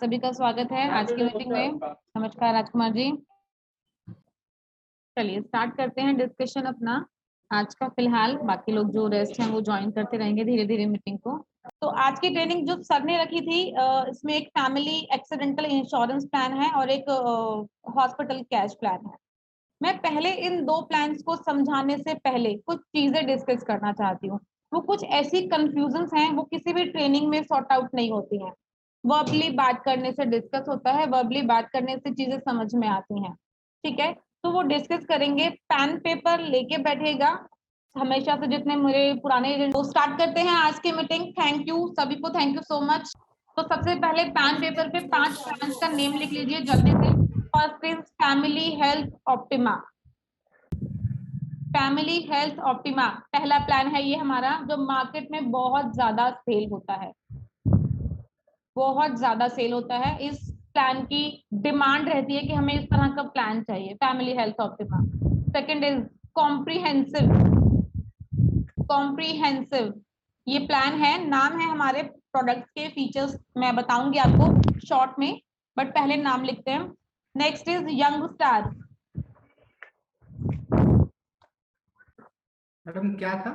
सभी का स्वागत है आज की मीटिंग में। नमस्कार राजकुमार जी। चलिए स्टार्ट करते हैं डिस्कशन अपना आज का। फिलहाल बाकी लोग जो रेस्ट हैं वो ज्वाइन करते रहेंगे धीरे धीरे मीटिंग को। तो आज की ट्रेनिंग जो सर ने रखी थी, इसमें एक फैमिली एक्सीडेंटल इंश्योरेंस प्लान है और एक हॉस्पिटल कैश प्लान है। मैं पहले इन दो प्लान्स को समझाने से पहले कुछ चीजें डिस्कस करना चाहती हूँ। वो कुछ ऐसी कंफ्यूजन्स हैं वो किसी भी ट्रेनिंग में सॉर्ट आउट नहीं होती हैं। वर्बली बात करने से डिस्कस होता है, वर्बली बात करने से चीजें समझ में आती हैं। ठीक है, तो वो डिस्कस करेंगे। पेन पेपर लेके बैठेगा हमेशा से जितने मेरे पुराने। तो स्टार्ट करते हैं आज की मीटिंग। थैंक यू सभी को, थैंक यू सो मच। तो सबसे पहले पेन पेपर पे 5 प्लान्स का नेम लिख लीजिए जल्दी से। First is family health optima. Family health optima पहला प्लान है ये हमारा, जो मार्केट में बहुत ज्यादा सेल होता है, बहुत ज्यादा सेल होता है। इस प्लान की डिमांड रहती है कि हमें इस तरह का प्लान चाहिए, family health optima. Second is comprehensive. Comprehensive ये प्लान है, नाम है हमारे प्रोडक्ट के। फीचर्स मैं बताऊंगी आपको शॉर्ट में, बट पहले नाम लिखते हैं। Next is young star. Madam क्या था?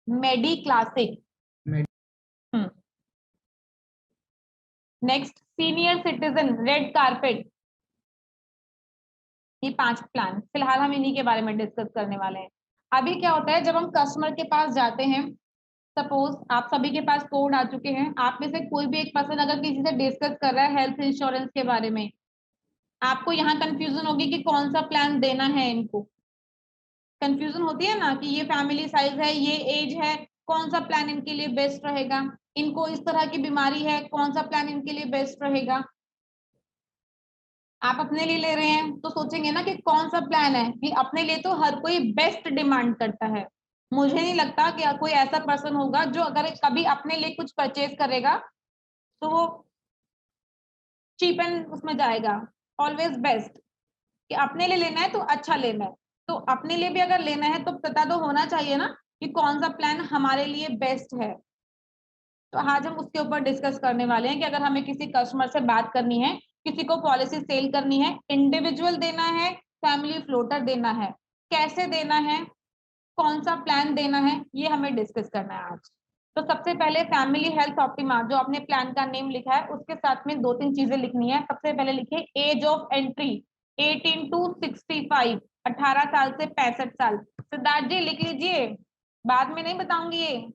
Medi classic. Next senior citizen red carpet. ये 5 प्लान फिलहाल हम इन्हीं के बारे में डिस्कस करने वाले हैं। अभी क्या होता है, जब हम कस्टमर के पास जाते हैं, सपोज आप सभी के पास कोड आ चुके हैं, आप में से कोई भी एक पर्सन अगर किसी से डिस्कस कर रहा है हेल्थ इंश्योरेंस के बारे में, आपको यहाँ कंफ्यूजन होगी कि कौन सा प्लान देना है इनको। कंफ्यूजन होती है ना कि ये फैमिली साइज है, ये एज है, कौन सा प्लान इनके लिए बेस्ट रहेगा। इनको इस तरह की बीमारी है, कौन सा प्लान इनके लिए बेस्ट रहेगा। आप अपने लिए ले रहे हैं तो सोचेंगे ना कि कौन सा प्लान है। कि अपने लिए तो हर कोई बेस्ट डिमांड करता है। मुझे नहीं लगता कि कोई ऐसा पर्सन होगा जो अगर कभी अपने लिए कुछ परचेज करेगा तो वो चीप एंड उसमें जाएगा। ऑलवेज बेस्ट कि अपने लिए लेना है तो अच्छा लेना है। तो अपने लिए भी अगर लेना है तो पता तो होना चाहिए ना कि कौन सा प्लान हमारे लिए बेस्ट है। तो आज हम उसके ऊपर डिस्कस करने वाले हैं कि अगर हमें किसी कस्टमर से बात करनी है, किसी को पॉलिसी सेल करनी है, इंडिविजुअल देना है, फैमिली फ्लोटर देना है, कैसे देना है, कौन सा प्लान देना है, ये हमें डिस्कस करना है आज। तो सबसे पहले फैमिली हेल्थ ऑप्टिमा जो आपने प्लान का नेम लिखा है उसके साथ में 2-3 चीजें लिखनी है। सबसे पहले लिखिए एज ऑफ एंट्री 18 to 65, 18 साल से 65 साल। सिद्धार्थ जी लिख लीजिए, बाद में नहीं बताऊंगी ये।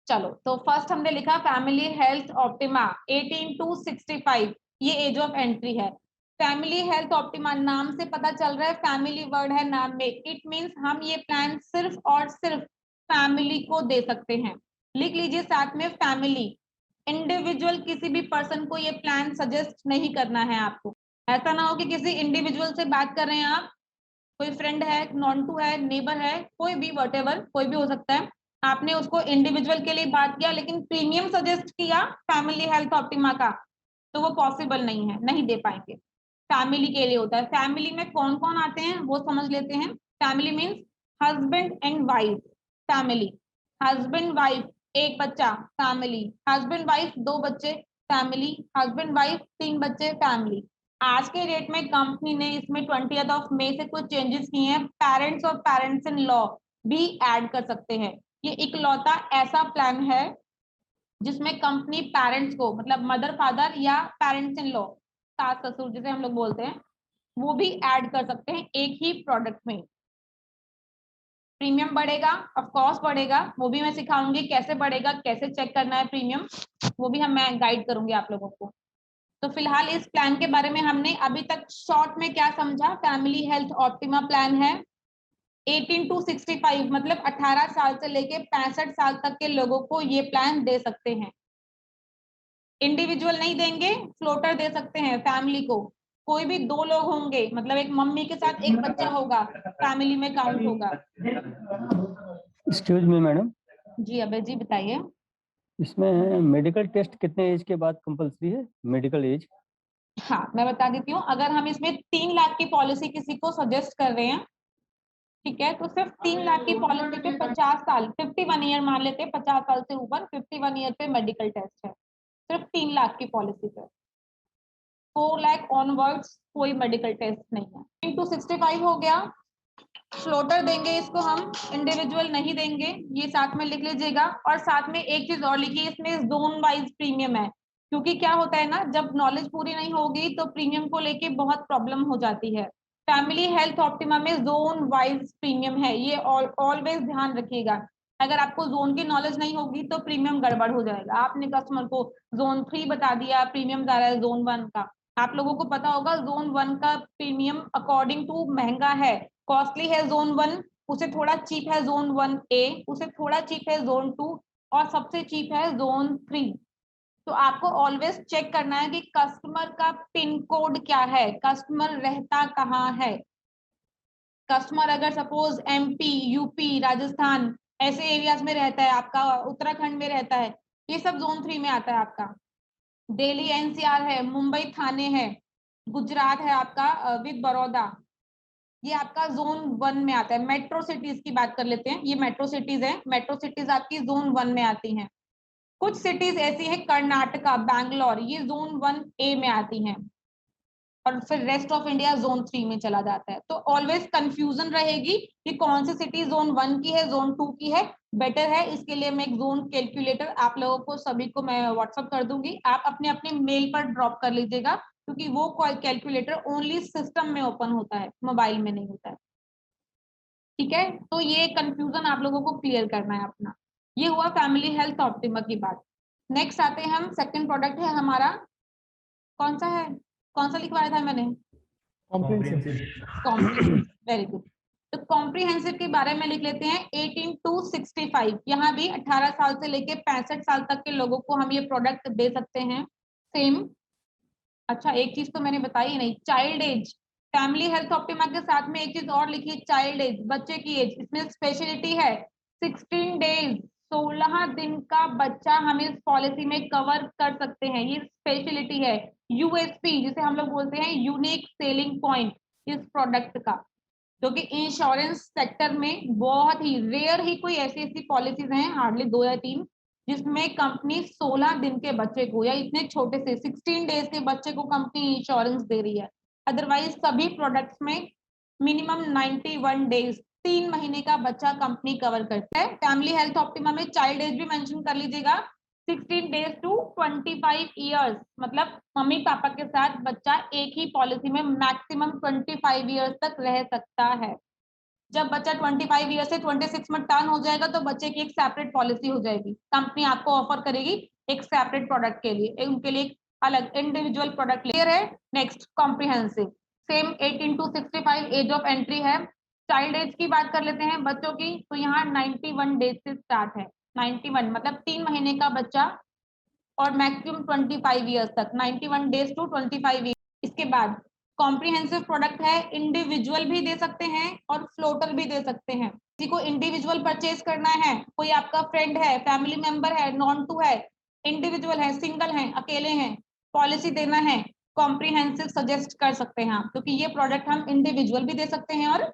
चलो तो फर्स्ट हमने लिखा फैमिली हेल्थ ऑप्टिमा 18 to 65, ये एज ऑफ एंट्री है। फैमिली हेल्थ ऑप्टिमा नाम से पता चल रहा है, फैमिली वर्ड है नाम में, इट मींस हम ये प्लान सिर्फ और सिर्फ फैमिली को दे सकते हैं। लिख लीजिए साथ में फैमिली। इंडिविजुअल किसी भी पर्सन को ये प्लान सजेस्ट नहीं करना है आपको। ऐसा ना हो कि किसी इंडिविजुअल से बात कर रहे हैं आप, कोई फ्रेंड है, नॉन टू है, नेबर है, कोई भी वॉटेवर कोई भी हो सकता है, आपने उसको इंडिविजुअल के लिए बात किया लेकिन प्रीमियम सजेस्ट किया फैमिली हेल्थ ऑप्टिमा का, तो वो पॉसिबल नहीं है, नहीं दे पाएंगे। फैमिली के लिए होता है। फैमिली में कौन कौन आते हैं वो समझ लेते हैं। Family means husband and wife. Family husband wife, एक बच्चा फैमिली, हस्बैंड वाइफ 2 बच्चे फैमिली, हस्बैंड वाइफ 3 बच्चे फैमिली। आज के डेट में कंपनी ने इसमें 20 मई से कुछ चेंजेस किए हैं। पेरेंट्स और पेरेंट्स इन लॉ भी ऐड कर सकते हैं। ये इकलौता ऐसा प्लान है जिसमें कंपनी पेरेंट्स को, मतलब मदर फादर या पेरेंट्स इन लॉ, सास ससुर जिसे हम लोग बोलते हैं, वो भी ऐड कर सकते हैं एक ही प्रोडक्ट में। प्रीमियम बढ़ेगा, ऑफ कोर्स बढ़ेगा, वो भी मैं सिखाऊंगी कैसे बढ़ेगा, कैसे चेक करना है प्रीमियम, वो भी मैं गाइड करूंगी आप लोगों को। तो फिलहाल इस प्लान के बारे में हमने अभी तक शॉर्ट में क्या समझा। फैमिली हेल्थ ऑप्टिमा प्लान है 18 to 65, मतलब 18 साल से लेके 65 साल तक के लोगों को ये प्लान दे सकते हैं। इंडिविजुअल नहीं देंगे, फ्लोटर दे सकते हैं फैमिली को। कोई भी 2 लोग होंगे, मतलब एक मम्मी के साथ एक बच्चा होगा, फैमिली में काउंट होगा। एक्सक्यूज मी मैडम, जी अभय जी बताइए। इसमें मेडिकल टेस्ट कितने एज के बाद कंपलसरी है? Medical age? हाँ मैं बता देती हूँ, अगर हम इसमें 3 लाख की पॉलिसी किसी को सजेस्ट कर रहे हैं, ठीक है, तो सिर्फ 3 लाख की पॉलिसी पे 50 साल, 51 ईयर मान लेते हैं, 50 साल से ऊपर 51 ईयर पे मेडिकल टेस्ट है, सिर्फ 3 लाख की पॉलिसी पे। 4 लाख ऑनवर्ड्स कोई मेडिकल टेस्ट नहीं है। इंटू 65 हो गया। फ्लोटर देंगे इसको हम, इंडिविजुअल नहीं देंगे, ये साथ में लिख लीजिएगा। और साथ में एक चीज और लिखिए, इसमें जोन वाइज प्रीमियम है, क्योंकि क्या होता है ना, जब नॉलेज पूरी नहीं होगी तो प्रीमियम को लेके बहुत प्रॉब्लम हो जाती है। फैमिली हेल्थ ऑप्टिमा में जोन वाइज प्रीमियम है, ये ऑलवेज ध्यान रखिएगा। अगर आपको जोन की नॉलेज नहीं होगी तो प्रीमियम गड़बड़ हो जाएगा। आपने कस्टमर को जोन 3 बता दिया, प्रीमियम जा रहा है जोन 1 का। आप लोगों को पता होगा जोन 1 का प्रीमियम अकॉर्डिंग टू महंगा है, कॉस्टली है जोन 1, उसे थोड़ा चीप है जोन 1A, उसे थोड़ा चीप है जोन 2, और सबसे चीप है जोन 3। तो आपको ऑलवेज चेक करना है कि कस्टमर का पिन कोड क्या है, कस्टमर रहता कहाँ है। कस्टमर अगर सपोज MP, UP, राजस्थान ऐसे एरियाज में रहता है, आपका उत्तराखंड में रहता है, ये सब जोन 3 में आता है। आपका दिल्ली NCR है, मुंबई थाने है, गुजरात है आपका विद बड़ौदा, ये आपका जोन 1 में आता है। मेट्रो सिटीज की बात कर लेते हैं, ये मेट्रो सिटीज है, मेट्रो सिटीज आपकी जोन 1 में आती हैं। कुछ सिटीज ऐसी है कर्नाटका, बैंगलोर, ये जोन 1A में आती हैं, और फिर रेस्ट ऑफ इंडिया जोन 3 में चला जाता है। तो ऑलवेज कंफ्यूजन रहेगी कि कौन सी सिटी जोन 1 की है, जोन 2 की है। बेटर है, इसके लिए मैं एक जोन कैलकुलेटर आप लोगों को सभी को मैं व्हाट्सअप कर दूंगी, आप अपने अपने मेल पर ड्रॉप कर लीजिएगा, क्योंकि वो कैलकुलेटर ओनली सिस्टम में ओपन होता है, मोबाइल में नहीं होता है। ठीक है, तो ये कंफ्यूजन आप लोगों को क्लियर करना है अपना। ये हुआ फैमिली हेल्थ ऑप्टिमा की बात। नेक्स्ट आते हैं हम, सेकंड प्रोडक्ट है हमारा, कौन सा है, कौन सा लिखवाया था मैंने, कॉम्प्रिहेंसिव। Very good. तो कॉम्प्रिहेंसिव के बारे में लिख लेते हैं 18 to 65। यहाँ भी 18 साल से लेके 65 साल तक के लोगों को हम ये प्रोडक्ट दे सकते हैं। सेम, अच्छा एक चीज तो मैंने बताई नहीं, child age. Family health optima के साथ में एक चीज और लिखिए, चाइल्ड एज, बच्चे की एज। इसमें स्पेशलिटी है 16 डेज, 16 दिन का बच्चा हम इस पॉलिसी में कवर कर सकते हैं, ये स्पेशलिटी है। USP जिसे हम लोग बोलते हैं, यूनिक सेलिंग पॉइंट इस प्रोडक्ट का, क्योंकि इंश्योरेंस सेक्टर में बहुत ही रेयर ही कोई ऐसी ऐसी पॉलिसीज हैं, हार्डली 2 या 3, जिसमें कंपनी 16 दिन के बच्चे को या इतने छोटे से 16 डेज के बच्चे को कंपनी इंश्योरेंस दे रही है। अदरवाइज सभी प्रोडक्ट्स में मिनिमम 91 डेज, 3 महीने का बच्चा कंपनी कवर करता है। फैमिली हेल्थ ऑप्टिमा में चाइल्ड एज भी मेंशन कर लीजिएगा, 16 डेज टू 25 ईयर्स, मतलब मम्मी पापा के साथ बच्चा एक ही पॉलिसी में मैक्सिमम 25 ईयर्स तक रह सकता है। जब बच्चा 25 ईयर से 26 में टर्न हो जाएगा तो बच्चे की एक सेपरेट पॉलिसी हो जाएगी, कंपनी आपको ऑफर करेगी एक सेपरेट प्रोडक्ट के लिए, उनके लिए एक अलग इंडिविजुअल प्रोडक्ट क्लियर है। Next comprehensive, same 18 to 65 age of entry है। चाइल्ड एज की बात कर लेते हैं बच्चों की, तो यहाँ 91 डेज से स्टार्ट है, 91 मतलब 3 महीने का बच्चा, और मैक्सिमम 25 ईयर्स तक, 91 डेज टू 25 ईयर। इसके बाद कॉम्प्रिहेंसिव प्रोडक्ट है, इंडिविजुअल भी दे सकते हैं और फ्लोटर भी दे सकते हैं। किसी को इंडिविजुअल परचेज करना है, कोई आपका फ्रेंड है, फैमिली मेंबर है, नॉन टू है, इंडिविजुअल है, सिंगल है, अकेले हैं, पॉलिसी देना है, कॉम्प्रिहेंसिव सजेस्ट कर सकते हैं आप, क्योंकि ये प्रोडक्ट हम इंडिविजुअल भी दे सकते हैं और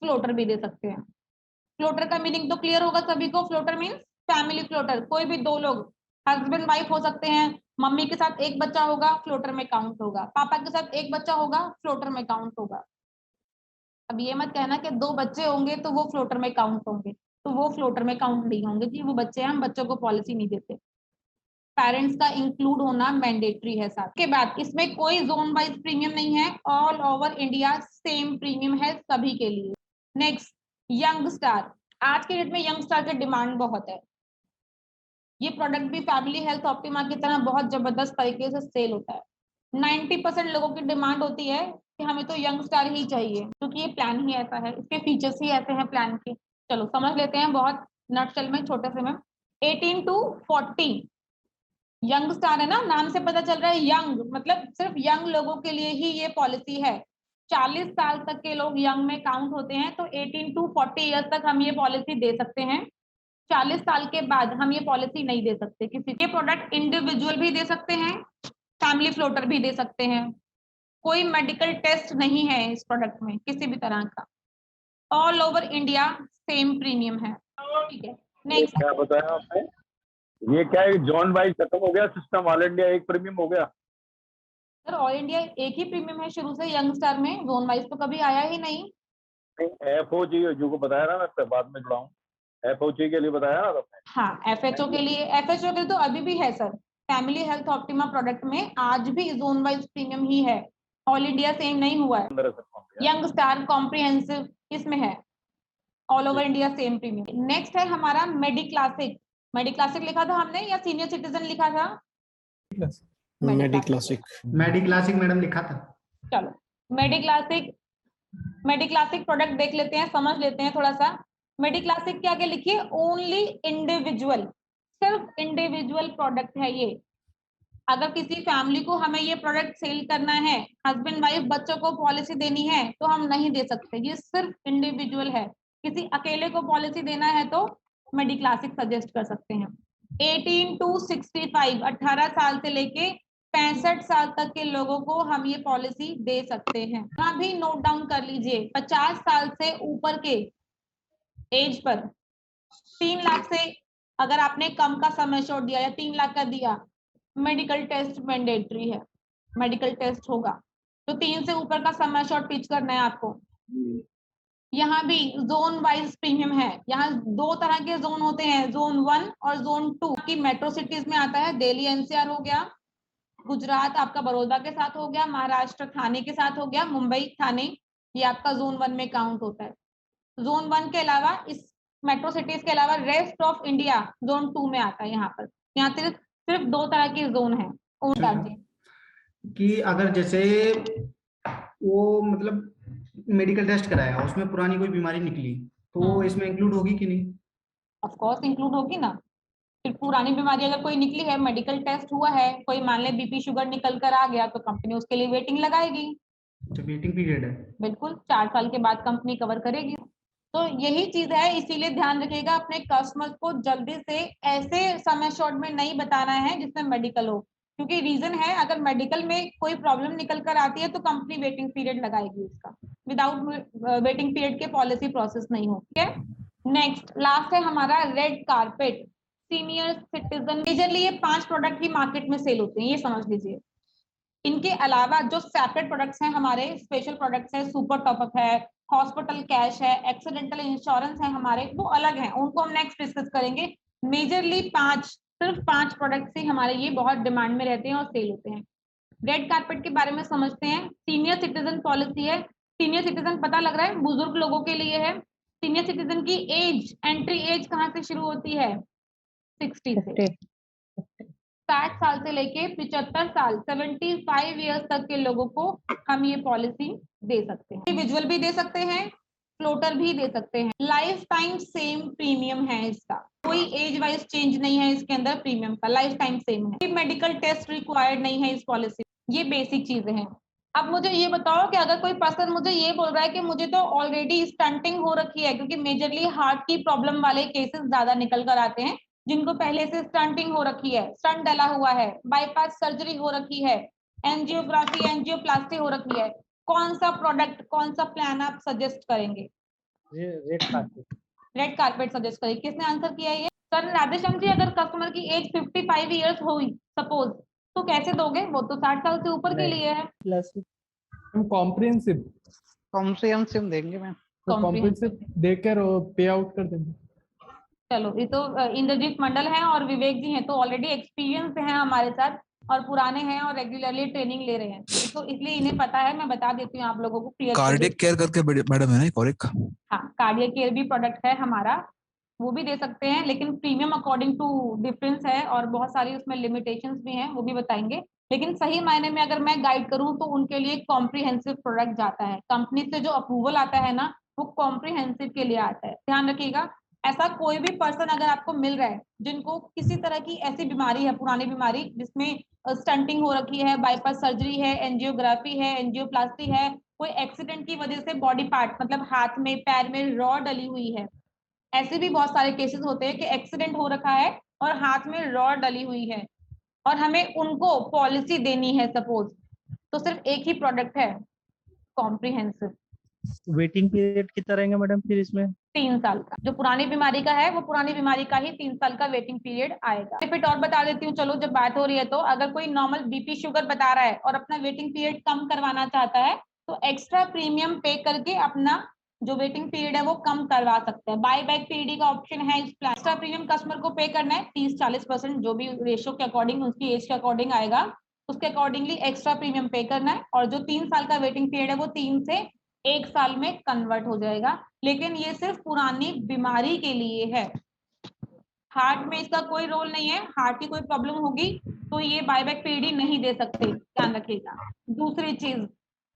फ्लोटर भी दे सकते हैं। फ्लोटर का मीनिंग तो क्लियर होगा सभी को, फ्लोटर मीन्स फैमिली फ्लोटर, कोई भी 2 लोग हस्बैंड वाइफ हो सकते हैं, मम्मी के साथ एक बच्चा होगा फ्लोटर में काउंट होगा, पापा के साथ एक बच्चा होगा फ्लोटर में काउंट होगा। अब ये मत कहना कि 2 बच्चे होंगे तो वो फ्लोटर में काउंट होंगे, तो वो फ्लोटर में काउंट नहीं होंगे जी, वो बच्चे हैं, हम बच्चों को पॉलिसी नहीं देते। पेरेंट्स का इंक्लूड होना मैंडेटरी है। साथ के बाद इसमें कोई जोन वाइज प्रीमियम नहीं है, all over India same premium है सभी के लिए। नेक्स्ट यंग स्टार, आज के डेट में यंग स्टार की डिमांड बहुत है, ये प्रोडक्ट भी फैमिली हेल्थ ऑप्टिमा की तरह बहुत जबरदस्त तरीके से सेल होता है। 90% लोगों की डिमांड होती है कि हमें तो यंग स्टार ही चाहिए, क्योंकि ये प्लान ही ऐसा है, इसके फीचर्स ही ऐसे हैं प्लान के। चलो समझ लेते हैं बहुत नटशेल में, छोटे से में। 18 to 40 यंग स्टार है ना, नाम से पता चल रहा है यंग, मतलब सिर्फ यंग लोगों के लिए ही ये पॉलिसी है। 40 साल तक के लोग यंग में काउंट होते हैं, तो 18 to 40 ईयर्स तक हम ये पॉलिसी दे सकते हैं। 40 साल के बाद हम ये पॉलिसी नहीं दे सकते किसी। ये प्रोडक्ट इंडिविजुअल भी दे सकते हैं, फैमिली फ्लोटर भी दे सकते हैं, कोई मेडिकल टेस्ट नहीं है इस प्रोडक्ट में किसी भी तरह का, all over India same premium है। ठीक है, नेक्स्ट क्या बताया आपने, ये क्या है, जोन वाइज खत्म हो गया सिस्टम, ऑल इंडिया एक प्रीमियम हो गया। सर ऑल इंडिया एक ही प्रीमियम है शुरू से, यंग स्टार में जोन वाइज तो कभी आया ही नहीं। FOG को बताया ना, मैं बाद में जुड़ा हूँ। FOG के लिए बताया ना तुमने। हाँ, एफएचओ के लिए, एफएचओ के लिए तो अभी भी है sir, family health optima product में आज भी जोन वाइज प्रीमियम ही है, ऑल इंडिया सेम नहीं हुआ है। यंग स्टार कॉम्प्रिहेंसिव इसमें है, all over India same premium. Next है हमारा मेडी क्लासिक। मेडी क्लासिक लिखा था हमने या सीनियर सिटीजन लिखा था? मेडी क्लासिक, मेडी क्लासिक मैडम लिखा था। चलो मेडी क्लासिक, मेडी क्लासिक प्रोडक्ट देख लेते हैं, समझ लेते हैं थोड़ा सा। मेडी क्लासिक के आगे लिखिए ओनली इंडिविजुअल, सिर्फ इंडिविजुअल प्रोडक्ट है ये। अगर किसी फैमिली को हमें ये प्रोडक्ट सेल करना है, हस्बैंड वाइफ बच्चों को पॉलिसी देनी है, तो हम नहीं दे सकते, ये सिर्फ इंडिविजुअल है। किसी अकेले को पॉलिसी देना है तो मेडी क्लासिक सजेस्ट कर सकते हैं। 18 to 65, 18 साल से लेके 65 साल तक के लोगों को हम ये पॉलिसी दे सकते हैं। यहाँ भी नोट डाउन कर लीजिए, 50 साल से ऊपर के एज पर 3 लाख से अगर आपने कम का सम एश्योर्ड दिया या 3 लाख का दिया, मेडिकल टेस्ट मैंडेटरी है, मेडिकल टेस्ट होगा, तो 3 से ऊपर का सम एश्योर्ड पिच करना है आपको। यहाँ भी जोन वाइज प्रीमियम है, यहाँ 2 तरह के जोन होते हैं, जोन 1 और जोन 2 की मेट्रो सिटीज में आता है, दिल्ली NCR हो गया, गुजरात आपका बड़ौदा के साथ हो गया, महाराष्ट्र थाने के साथ हो गया, मुंबई थाने, ये आपका जोन 1 में काउंट होता है। जोन 1 के अलावा, इस मेट्रो सिटीज के अलावा रेस्ट ऑफ इंडिया जोन 2 में आता है। यहाँ पर यहाँ सिर्फ 2 तरह के जोन है। कि अगर जैसे वो मतलब मेडिकल टेस्ट कराया, उसमें पुरानी कोई बीमारी निकली, तो वो इसमें इंक्लूड होगी कि नहीं? ऑफ कोर्स इंक्लूड होगी ना। फिर पुरानी बीमारी अगर कोई निकली है, मेडिकल टेस्ट हुआ है, कोई मान ले BP शुगर निकल कर आ गया, तो कंपनी उसके लिए वेटिंग लगाएगी। तो वेटिंग पीरियड है, बिल्कुल 4 साल के बाद कंपनी कवर करेगी। तो यही चीज है, इसीलिए ध्यान रखिएगा अपने कस्टमर्स को जल्दी से ऐसे समय शॉर्ट में नहीं बताना है जिसमें मेडिकल हो, क्योंकि रीजन है अगर मेडिकल में कोई प्रॉब्लम निकल कर आती है तो कंपनी वेटिंग पीरियड लगाएगी उसका, विदाउट वेटिंग पीरियड के पॉलिसी प्रोसेस नहीं हो। ठीक है। नेक्स्ट लास्ट है हमारा red carpet senior citizen. Majorly ये 5 प्रोडक्ट ही मार्केट में सेल होते हैं, ये समझ लीजिए। इनके अलावा जो सेपरेट प्रोडक्ट्स हैं हमारे, स्पेशल प्रोडक्ट्स है, सुपर टॉपअप है, हॉस्पिटल कैश है, एक्सीडेंटल इंश्योरेंस है हमारे, वो अलग हैं, उनको हम नेक्स्ट डिस्कस करेंगे। मेजरली 5, सिर्फ 5 प्रोडक्ट्स ही हमारे ये बहुत डिमांड में रहते हैं और सेल होते हैं। रेड कारपेट के बारे में समझते हैं। सीनियर सिटीजन पॉलिसी है। सीनियर सिटीजन पता लग रहा है बुजुर्ग लोगों के लिए है। सीनियर सिटीजन की एज, एंट्री एज कहाँ से शुरू होती है? 60 से। 60 साल से लेके 75 साल, 75 ईयर्स तक के लोगों को हम ये पॉलिसी दे सकते हैं। इंडिविजुअल भी दे सकते हैं, फ्लोटर भी दे सकते हैं। लाइफ टाइम सेम प्रीमियम है इसका, कोई एज वाइज चेंज नहीं है इसके अंदर, प्रीमियम का लाइफ टाइम सेम है। कोई मेडिकल टेस्ट रिक्वायर्ड नहीं है इस पॉलिसी। ये बेसिक चीजें हैं। अब मुझे ये बताओ कि अगर कोई पर्सन मुझे ये बोल रहा है कि मुझे तो ऑलरेडी स्टंटिंग हो रखी है, क्योंकि मेजरली हार्ट की प्रॉब्लम वाले केसेस ज्यादा निकल कर आते हैं, जिनको पहले से स्टंटिंग हो रखी है, स्टंट डला हुआ है, बाईपास सर्जरी हो रखी है, एंजियोग्राफी एंजियोप्लास्टी हो रखी है, कौन सा प्रोडक्ट, कौन सा प्लान आप सजेस्ट करेंगे? Red carpet. Red carpet suggest करेंगे। किसने आंसर किया ये? सर राधेश्याम जी, अगर कस्टमर की एज 55 ईयर्स हुई सपोज, तो कैसे दोगे? वो तो 60 साल से ऊपर के लिए है। कॉम्प्रिहेंसिव कॉम्प्रिहेंसिव देंगे मैम, कॉम्प्रिहेंसिव देकर पे आउट कर देंगे। चलो, ये तो इंद्रजीत मंडल हैं और विवेक जी हैं, तो ऑलरेडी एक्सपीरियंस हैं हमारे साथ और पुराने हैं और रेगुलरली ट्रेनिंग ले रहे हैं, तो इसलिए इन्हें पता है। मैं बता देती हूँ आप लोगों को क्लियर। कार्डियक केयर करके मैडम है ना कॉरिक? हाँ, कार्डियक केयर भी प्रोडक्ट है हमारा, वो भी दे सकते हैं, लेकिन प्रीमियम अकॉर्डिंग टू डिफरेंस है और बहुत सारी उसमें लिमिटेशंस भी हैं, वो भी बताएंगे। लेकिन सही मायने में अगर मैं गाइड करूँ तो उनके लिए कॉम्प्रिहेंसिव प्रोडक्ट जाता है। कंपनी से जो अप्रूवल आता है ना, वो कॉम्प्रिहेंसिव के लिए आता है, ध्यान रखिएगा। ऐसा कोई भी पर्सन अगर आपको मिल रहा है जिनको किसी तरह की ऐसी बीमारी है, पुरानी बीमारी जिसमें स्टंटिंग हो रखी है, बाईपास सर्जरी है, एंजियोग्राफी है, एंजियोप्लास्टी है, कोई एक्सीडेंट की वजह से बॉडी पार्ट मतलब हाथ में पैर में रॉ डली हुई है, ऐसे भी बहुत सारे केसेस होते हैं कि एक्सीडेंट हो रखा है और हाथ में रॉड डली हुई है और हमें उनको पॉलिसी देनी है सपोज, तो सिर्फ एक ही प्रोडक्ट है कॉम्प्रिहेंसिव। वेटिंग पीरियड कितना रहेगा मैडम फिर इसमें? 3 साल का। जो पुरानी बीमारी का है वो पुरानी बीमारी का ही 3 साल का वेटिंग पीरियड आएगा। फिर और बता देती हूँ, चलो जब बात हो रही है तो अगर कोई नॉर्मल बीपी शुगर बता रहा है और अपना वेटिंग पीरियड कम करवाना चाहता है तो एक्स्ट्रा प्रीमियम पे करके अपना जो वेटिंग पीरियड है वो कम करवा सकते हैं। बाय बैक पीरियड का ऑप्शन है इस प्लान। एक्स्ट्रा प्रीमियम कस्टमर को पे करना है 30-40% जो भी रेशियो के अकॉर्डिंग उसकी एज के अकॉर्डिंग आएगा, उसके अकॉर्डिंगली एक्स्ट्रा प्रीमियम पे करना है। और जो 3 साल का वेटिंग पीरियड है वो 3 से 1 साल में कन्वर्ट हो जाएगा। लेकिन ये सिर्फ पुरानी बीमारी के लिए है, हार्ट में इसका कोई रोल नहीं है। हार्ट की कोई प्रॉब्लम होगी तो ये बायबैक पीरियड नहीं दे सकते, ध्यान रखिएगा। दूसरी चीज,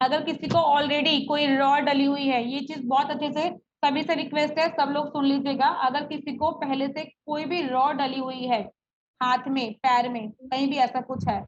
अगर किसी को ऑलरेडी कोई रॉ डली हुई है, ये चीज बहुत अच्छे से सभी से रिक्वेस्ट है, सब लोग सुन लीजिएगा। अगर किसी को पहले से कोई भी रॉ डली हुई है हाथ में, पैर में, कहीं भी ऐसा कुछ है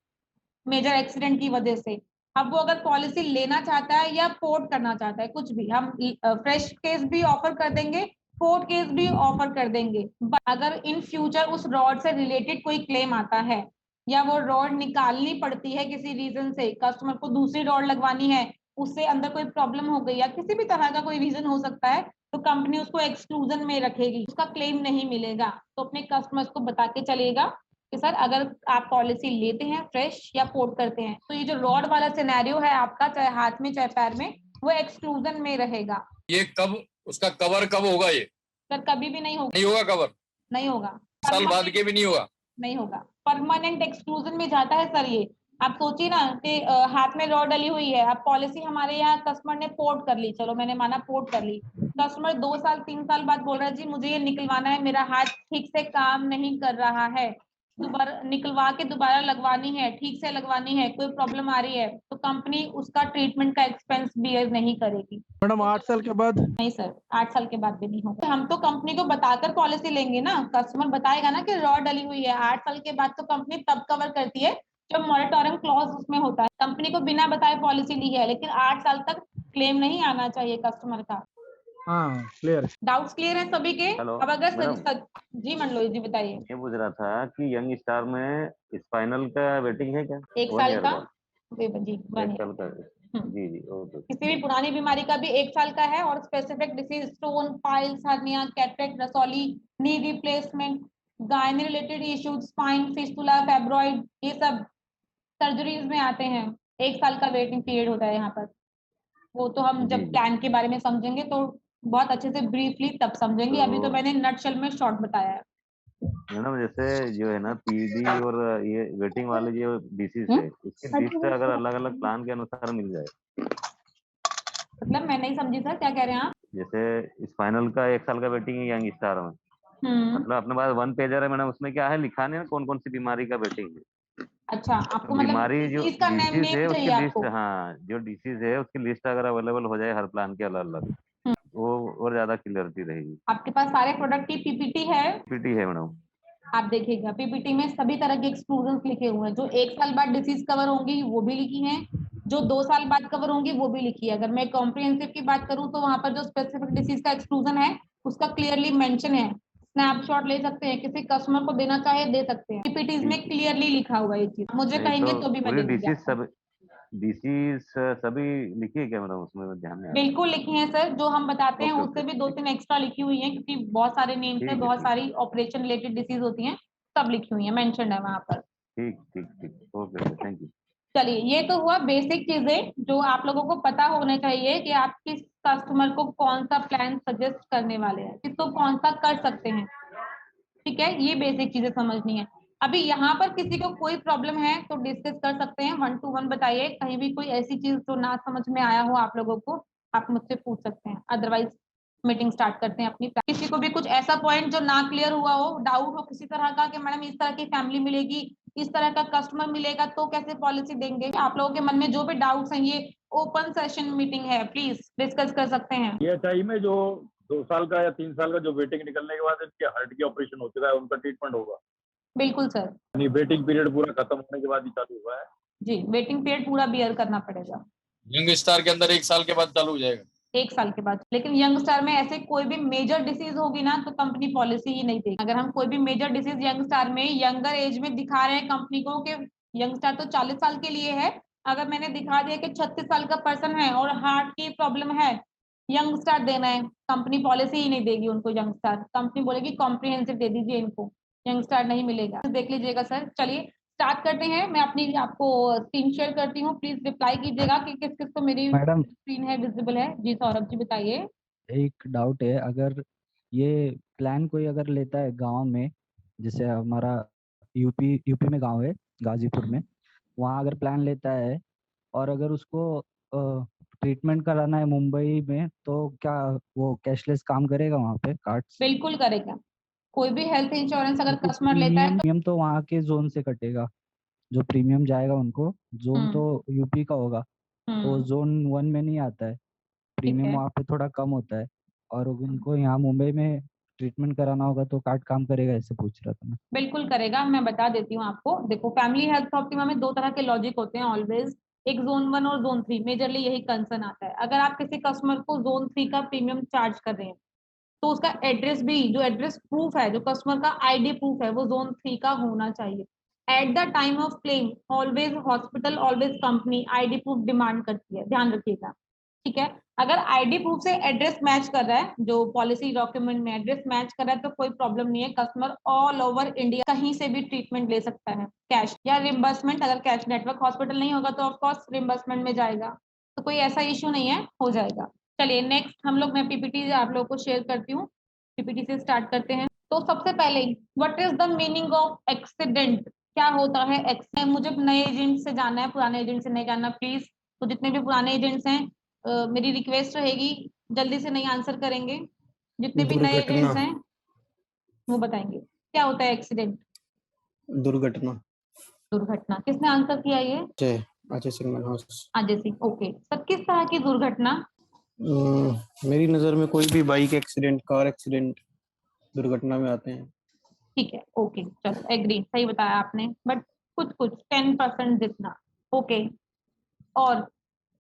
मेजर एक्सीडेंट की वजह से, अब वो अगर पॉलिसी लेना चाहता है या पोर्ट करना चाहता है, कुछ भी, हम फ्रेश केस भी ऑफर कर देंगे, पोर्ट केस भी ऑफर कर देंगे। अगर इन फ्यूचर उस रॉड से रिलेटेड कोई क्लेम आता है या वो रॉड निकालनी पड़ती है किसी रीजन से, कस्टमर को दूसरी रॉड लगवानी है, उससे अंदर कोई प्रॉब्लम हो गई या किसी भी तरह का कोई रीजन हो सकता है, तो कंपनी उसको एक्सक्लूजन में रखेगी, उसका क्लेम नहीं मिलेगा। तो अपने कस्टमर्स को बता के चलिएगा कि सर अगर आप पॉलिसी लेते हैं फ्रेश या पोर्ट करते हैं तो ये जो रॉड वाला सिनेरियो है आपका, चाहे हाथ में चाहे पैर में, वो एक्सक्लूजन में रहेगा। ये कब उसका कवर कब होगा? ये सर कभी भी नहीं होगा, नहीं होगा कवर, नहीं होगा, साल बाद के भी नहीं होगा, नहीं होगा, परमानेंट एक्सक्लूजन में जाता है सर। ये आप सोचिए ना कि हाथ में रॉड डली हुई है, अब पॉलिसी हमारे यहाँ कस्टमर ने पोर्ट कर ली, चलो मैंने माना पोर्ट कर ली, कस्टमर 2 साल 3 साल बाद बोल रहा है जी मुझे ये निकलवाना है, मेरा हाथ ठीक से काम नहीं कर रहा है, दोबारा निकलवा के दोबारा लगवानी है, ठीक से लगवानी है, कोई प्रॉब्लम आ रही है, तो कंपनी उसका ट्रीटमेंट का एक्सपेंस बियर नहीं करेगी। मैडम 8 साल के बाद? नहीं सर, 8 साल के बाद भी नहीं होगा। हम तो कंपनी को बताकर पॉलिसी लेंगे ना, कस्टमर बताएगा ना कि रॉ डली हुई है, 8 साल के बाद तो कंपनी तब कवर करती है जब मॉरेटोरियम क्लॉज उसमें होता है। कंपनी को बिना बताए पॉलिसी ली है, लेकिन 8 साल तक क्लेम नहीं आना चाहिए कस्टमर का। हाँ, क्लियर। डाउट्स क्लियर है सभी के? हेलो, अब अगर मैडम। जी मनलोई जी बताइए। ये पूछ रहा था कि यंग स्टार में स्पाइनल का वेटिंग है क्या? 1 1 साल ईयर का का? जी 1 1 साल का? जी जी, ओके। किसी भी पुरानी बीमारी का भी 1 साल का है, और specific disease, stone, piles, hernia, cataract, रसौली, knee replacement, gynae related issues, spine, fistula, fibroid, ये सब सर्जरीज में आते हैं। 1 साल का वेटिंग पीरियड होता है यहाँ पर। वो तो हम जब प्लान के बारे में समझेंगे तो बहुत अच्छे से ब्रीफली तब समझेंगे, अभी तो मैंने नटशेल में शॉर्ट बताया है। मैडम जैसे जो है ना पीडी और ये वेटिंग वाले जो डिसीज है, इसकी लिस्ट अगर अलग अलग प्लान के अनुसार मिल जाए। मतलब मैं नहीं समझी सर, क्या कह रहे हैं आप? जैसे स्पाइनल का 1 साल का वेटिंग है यंग स्टार में, मतलब अपने पास 1 पेजर है मैडम, उसमें क्या है लिखा नहीं है कौन कौन सी बीमारी का वेटिंग है। अच्छा, आपको मतलब बीमारी जो इसका नेम डिसीज है चाहिए उसकी आपको? लिस्ट, हाँ जो डिसीज है उसकी लिस्ट अगर अवेलेबल हो जाए हर प्लान के अलग अलग, वो और ज्यादा क्लियरिटी रहेगी। आपके पास सारे प्रोडक्ट की पीपीटी है? पीटी है मैडम। आप देखिएगा पीपीटी में सभी तरह के एक्सक्लूजन लिखे हुए हैं। जो 1 साल बाद डिसीज कवर होंगी वो भी लिखी हैं, जो 2 साल बाद कवर होंगी वो भी लिखी है। अगर मैं कॉम्प्रिहेंसिव की बात करूं तो वहां पर जो स्पेसिफिक डिसीज का एक्सक्लूजन है उसका क्लियरली मेंशन है। स्नैपशॉट ले सकते हैं, किसी कस्टमर को देना चाहे दे सकते हैं, पीपीटीज में क्लियरली लिखा हुआ है ये चीज। मुझे कहेंगे तो भी मैं दे दूंगी। डिसीज सभी लिखी है क्या मैडम उसमें? ध्यान में बिल्कुल लिखी है सर, जो हम बताते हैं उससे भी 2-3 एक्स्ट्रा लिखी हुई है, क्योंकि बहुत सारे नेम्स है, बहुत सारी ऑपरेशन रिलेटेड डिसीज होती हैं, सब लिखी हुई है, मेंशन है वहां पर। ठीक ठीक ठीक, ओके, थैंक यू। चलिए, ये तो हुआ बेसिक चीजें जो आप लोगों को पता होना चाहिए कि आप किस कस्टमर को कौन सा प्लान सजेस्ट करने वाले हैं, किसको कौन सा कर सकते हैं। ठीक है, ये बेसिक चीजें समझनी है। अभी यहाँ पर किसी को कोई प्रॉब्लम है तो डिस्कस कर सकते हैं, 1 to 1 बताइए। कहीं भी कोई ऐसी चीज जो ना समझ में आया हो आप लोगों को, आप मुझसे पूछ सकते हैं, अदरवाइज मीटिंग स्टार्ट करते हैं अपनी। किसी को भी कुछ ऐसा पॉइंट जो ना क्लियर हुआ हो, डाउट हो किसी तरह का कि मैडम इस तरह की फैमिली मिलेगी, इस तरह का कस्टमर मिलेगा तो कैसे पॉलिसी देंगे, आप लोगों के मन में जो भी डाउट्स हैं, ये ओपन सेशन मीटिंग है, प्लीज डिस्कस कर सकते हैं। ये टाइम में जो 2 साल का या 3 साल का जो वेटिंग निकलने के बाद इनके हार्ट की ऑपरेशन हो चुका है, उनका ट्रीटमेंट होगा? बिल्कुल सर, यानी वेटिंग पीरियड पूरा खत्म होने के बाद ही चालू हुआ है? जी वेटिंग पीरियड पूरा बियर करना पड़ेगा। यंग स्टार के अंदर 1 साल के बाद चालू हो जाएगा। 1 साल के बाद। लेकिन यंग स्टार में ऐसे कोई भी मेजर डिसीज होगी ना तो कंपनी पॉलिसी ही नहीं देगी। अगर हम कोई भी मेजर डिसीज यंग स्टार में यंगर एज में दिखा रहे हैं कंपनी को कि यंग स्टार तो 40 साल के लिए है, अगर मैंने दिखा दिया कि 36 साल का पर्सन है और हार्ट की प्रॉब्लम है यंग स्टार देना है, कंपनी पॉलिसी ही नहीं देगी उनको यंग स्टार, कंपनी बोलेगी कॉम्प्रिहेंसिव दे दीजिए इनको, यंग स्टार नहीं मिलेगा। देख लीजिएगा सर। चलिए स्टार्ट करते हैं। मैं अपनी आपको स्क्रीन शेयर करती हूँ, प्लीज रिप्लाई कीजिएगा कि किस किस को मेरी मैडम स्क्रीन है, विजिबल है। जी सौरभ जी बताइए। एक डाउट है, अगर ये प्लान कोई अगर लेता है गांव में, जैसे हमारा यूपी में गांव है गाजीपुर में, वहाँ अगर प्लान लेता है और अगर उसको ट्रीटमेंट कराना है मुंबई में, तो क्या वो कैशलेस काम करेगा वहाँ पे कार्ड्स? बिल्कुल करेगा। कोई भी हेल्थ इंश्योरेंस अगर कस्टमर लेता है प्रीमियम तो वहाँ के जोन से कटेगा, जो प्रीमियम जाएगा उनको, जोन तो यूपी का होगा, तो जोन 1 में नहीं आता है, प्रीमियम वहाँ पे थोड़ा कम होता है, और उनको यहाँ मुंबई में ट्रीटमेंट कराना होगा तो कार्ड काम करेगा, ऐसे पूछ रहा था मैं। बिल्कुल करेगा, मैं बता देती हूँ आपको। देखो फैमिली हेल्थ ऑप्टिमा में दो तरह के लॉजिक होते हैं ऑलवेज, एक जोन 1 और जोन 3। मेजरली यही कंसर्न आता है। अगर आप किसी कस्टमर को जोन 3 का प्रीमियम चार्ज कर रहे हैं तो उसका एड्रेस भी, जो एड्रेस प्रूफ है, जो कस्टमर का आईडी प्रूफ है, वो जोन 3 का होना चाहिए। At the time of claim always hospital, always company ID proof demand करती है, ध्यान रखिएगा। ठीक है, अगर आईडी प्रूफ से एड्रेस मैच कर रहा है, जो पॉलिसी डॉक्यूमेंट में एड्रेस मैच कर रहा है, तो कोई प्रॉब्लम नहीं है। कस्टमर ऑल ओवर इंडिया कहीं से भी ट्रीटमेंट ले सकता है, कैश या रिम्बर्समेंट। अगर कैश नेटवर्क हॉस्पिटल नहीं होगा तो ऑफकोर्स रिम्बर्समेंट में जाएगा, तो कोई ऐसा इश्यू नहीं है, हो जाएगा। चलिए नेक्स्ट हम लोग, मैं पीपीटी आप लोगों को शेयर करती हूँ, पीपीटी से स्टार्ट करते हैं। तो सबसे पहले what is the meaning of accident, क्या होता है एक्सीडेंट? मुझे नए एजेंट से जानना है, पुराने एजेंट से नहीं जानना प्लीज। तो जितने भी पुराने एजेंट्स हैं, मेरी रिक्वेस्ट रहेगी जल्दी से नहीं आंसर करेंगे। जितने भी नए एजेंट्स हैं वो बताएंगे क्या होता है एक्सीडेंट। दुर्घटना। दुर्घटना, किसने आंसर किया ये? अजय सिंह मनहूस। Ajay Singh, okay sir. किस तरह की दुर्घटना? मेरी नजर में कोई भी बाइक एक्सीडेंट, कार एक्सीडेंट दुर्घटना में आते हैं। ठीक है, ओके चलो एग्री, सही बताया आपने, बट कुछ कुछ 10% जितना। ओके, और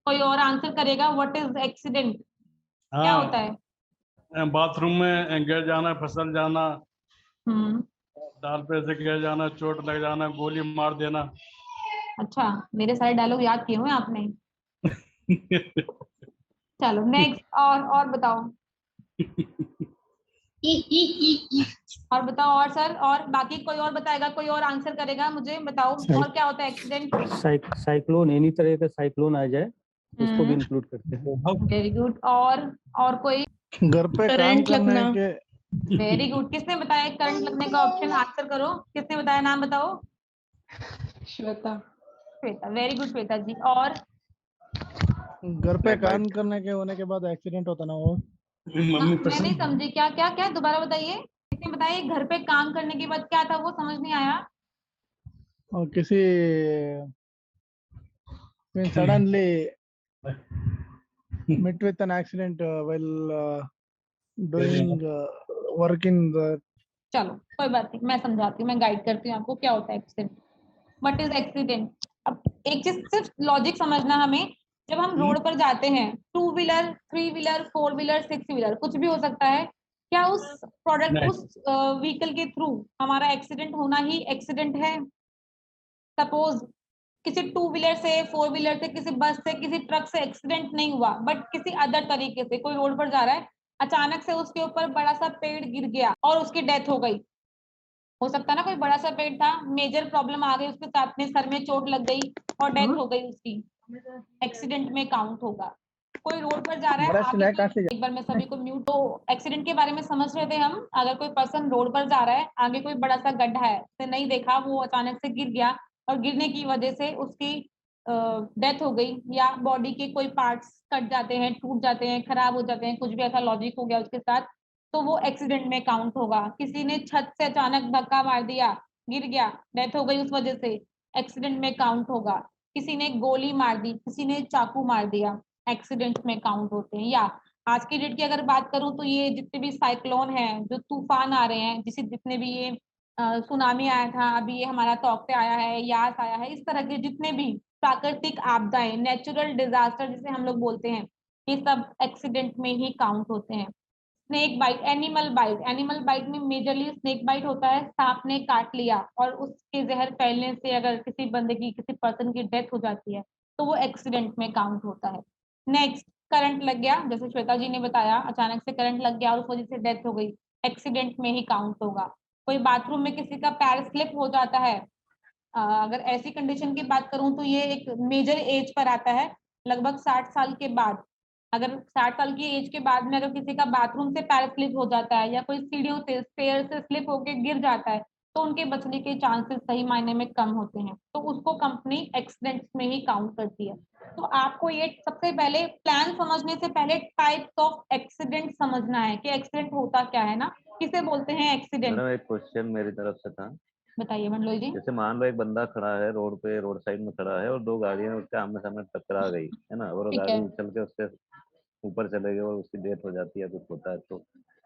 कोई और आंसर करेगा? व्हाट इज एक्सीडेंट, क्या होता है? बाथरूम में गिर जाना, फिसल जाना, हम्म, डाल पे से गिर जाना, चोट लग जाना, गोली मार देना। अच्छा, मेरे सारे डायलॉग याद किए हुए आपने। चलो नेक्स्ट, और बताओ। और बताओ, और सर, और बाकी कोई और बताएगा, कोई और आंसर करेगा? मुझे बताओ और क्या होता है एक्सीडेंट? साइक्लोन, एनी तरह का साइक्लोन आ जाए उसको भी इंक्लूड करते हैं। वेरी गुड, और कोई? घर पे काम करने के। वेरी गुड, किसने बताया करंट लगने का ऑप्शन? आंसर करो, किसने बताया, नाम बताओ। श्वेता। श्वेता, वेरी गुड श्वेता जी। और घर पे काम करने के होने के बाद एक्सीडेंट होता ना वो। मैं नहीं समझी, क्या क्या क्या, दोबारा बताइए। किसने बताया घर पे काम करने के बाद क्या था, वो समझ नहीं आया। और किसी suddenly met with an accident while doing work in the। चलो कोई बात नहीं, मैं समझाती हूँ, मैं गाइड करती हूँ आपको क्या होता है एक्सीडेंट। What is accident? अब एक चीज सिर्फ लॉजिक समझना हमें। जब हम रोड पर जाते हैं, 2 व्हीलर, 3 व्हीलर, 4 व्हीलर, 6 व्हीलर, कुछ भी हो सकता है, क्या उस प्रोडक्ट, उस व्हीकल के थ्रू हमारा एक्सीडेंट होना ही एक्सीडेंट है? सपोज किसी 2 व्हीलर से, 4 व्हीलर से, किसी बस से, किसी ट्रक से एक्सीडेंट नहीं हुआ, बट किसी अदर तरीके से कोई रोड पर जा रहा है, अचानक से उसके ऊपर बड़ा सा पेड़ गिर गया और उसकी डेथ हो गई। हो सकता है ना, कोई बड़ा सा पेड़ था, मेजर प्रॉब्लम आ गई उसके साथ में, सर में चोट लग गई और डेथ हो गई उसकी, एक्सीडेंट में काउंट होगा। कोई रोड पर जा रहा है, आगे एक बार मैं सभी को म्यूट। तो एक्सीडेंट के बारे में समझ रहे थे हम। अगर कोई पर्सन रोड पर जा रहा है, आगे कोई बड़ा सा गड्ढा है, उसने नहीं देखा, वो अचानक से गिर गया और गिरने की वजह से उसकी डेथ हो गई, या बॉडी के कोई पार्ट्स कट जाते हैं, टूट जाते हैं, खराब हो जाते हैं, कुछ भी ऐसा लॉजिक हो गया उसके साथ, तो वो एक्सीडेंट में काउंट होगा। किसी ने छत से अचानक धक्का मार दिया, गिर गया, डेथ हो गई उस वजह से, एक्सीडेंट में काउंट होगा। किसी ने गोली मार दी, किसी ने चाकू मार दिया, एक्सीडेंट में काउंट होते हैं। या आज की डेट की अगर बात करूं तो ये जितने भी साइक्लोन है, जो तूफान आ रहे हैं, जितने भी ये सुनामी आया था, अभी ये हमारा तौकते आया है, यास आया है, इस तरह के जितने भी प्राकृतिक आपदाएं, नेचुरल डिजास्टर जिसे हम लोग बोलते हैं, ये सब एक्सीडेंट में ही काउंट होते हैं। Snake bite, animal bite, animal bite में मेजरली स्नेक बाइट होता है, सांप ने काट लिया और उसके जहर फैलने से अगर किसी बंदे की, किसी पर्सन की डेथ हो जाती है, तो वो एक्सीडेंट में काउंट होता है। नेक्स्ट, करंट लग गया, जैसे श्वेता जी ने बताया, अचानक से करंट लग गया और उस वजह से डेथ हो गई, एक्सीडेंट में ही काउंट होगा। कोई बाथरूम में किसी का पैर स्लिप हो जाता है, अगर ऐसी कंडीशन की बात करूं तो ये एक मेजर एज पर आता है, लगभग 60 साल के बाद। अगर 60 साल की एज के बाद में अगर किसी का बाथरूम से पैर स्लिप हो जाता है या कोई सीढ़ियों से स्टेयर से स्लिप होकर गिर जाता है तो उनके बचने के चांसेस सही मायने में कम होते हैं, तो उसको कंपनी एक्सीडेंट्स में ही काउंट करती है। तो आपको ये सबसे पहले प्लान समझने से पहले टाइप्स ऑफ एक्सीडेंट समझना है कि एक्सीडेंट होता क्या है ना, किसे बोलते हैं एक्सीडेंट। मैडम एक क्वेश्चन मेरी तरफ से था, बताइए मंडलोई जी। जैसे मान लो एक बंदा खड़ा है रोड पे, रोड साइड में खड़ा है और दो गाड़ियां उसके आमने सामने टकरा गई है ना, और ठीक है, गाड़ी चल के उसके ऊपर चले गए और उसकी डेथ हो जाती है, कुछ होता है तो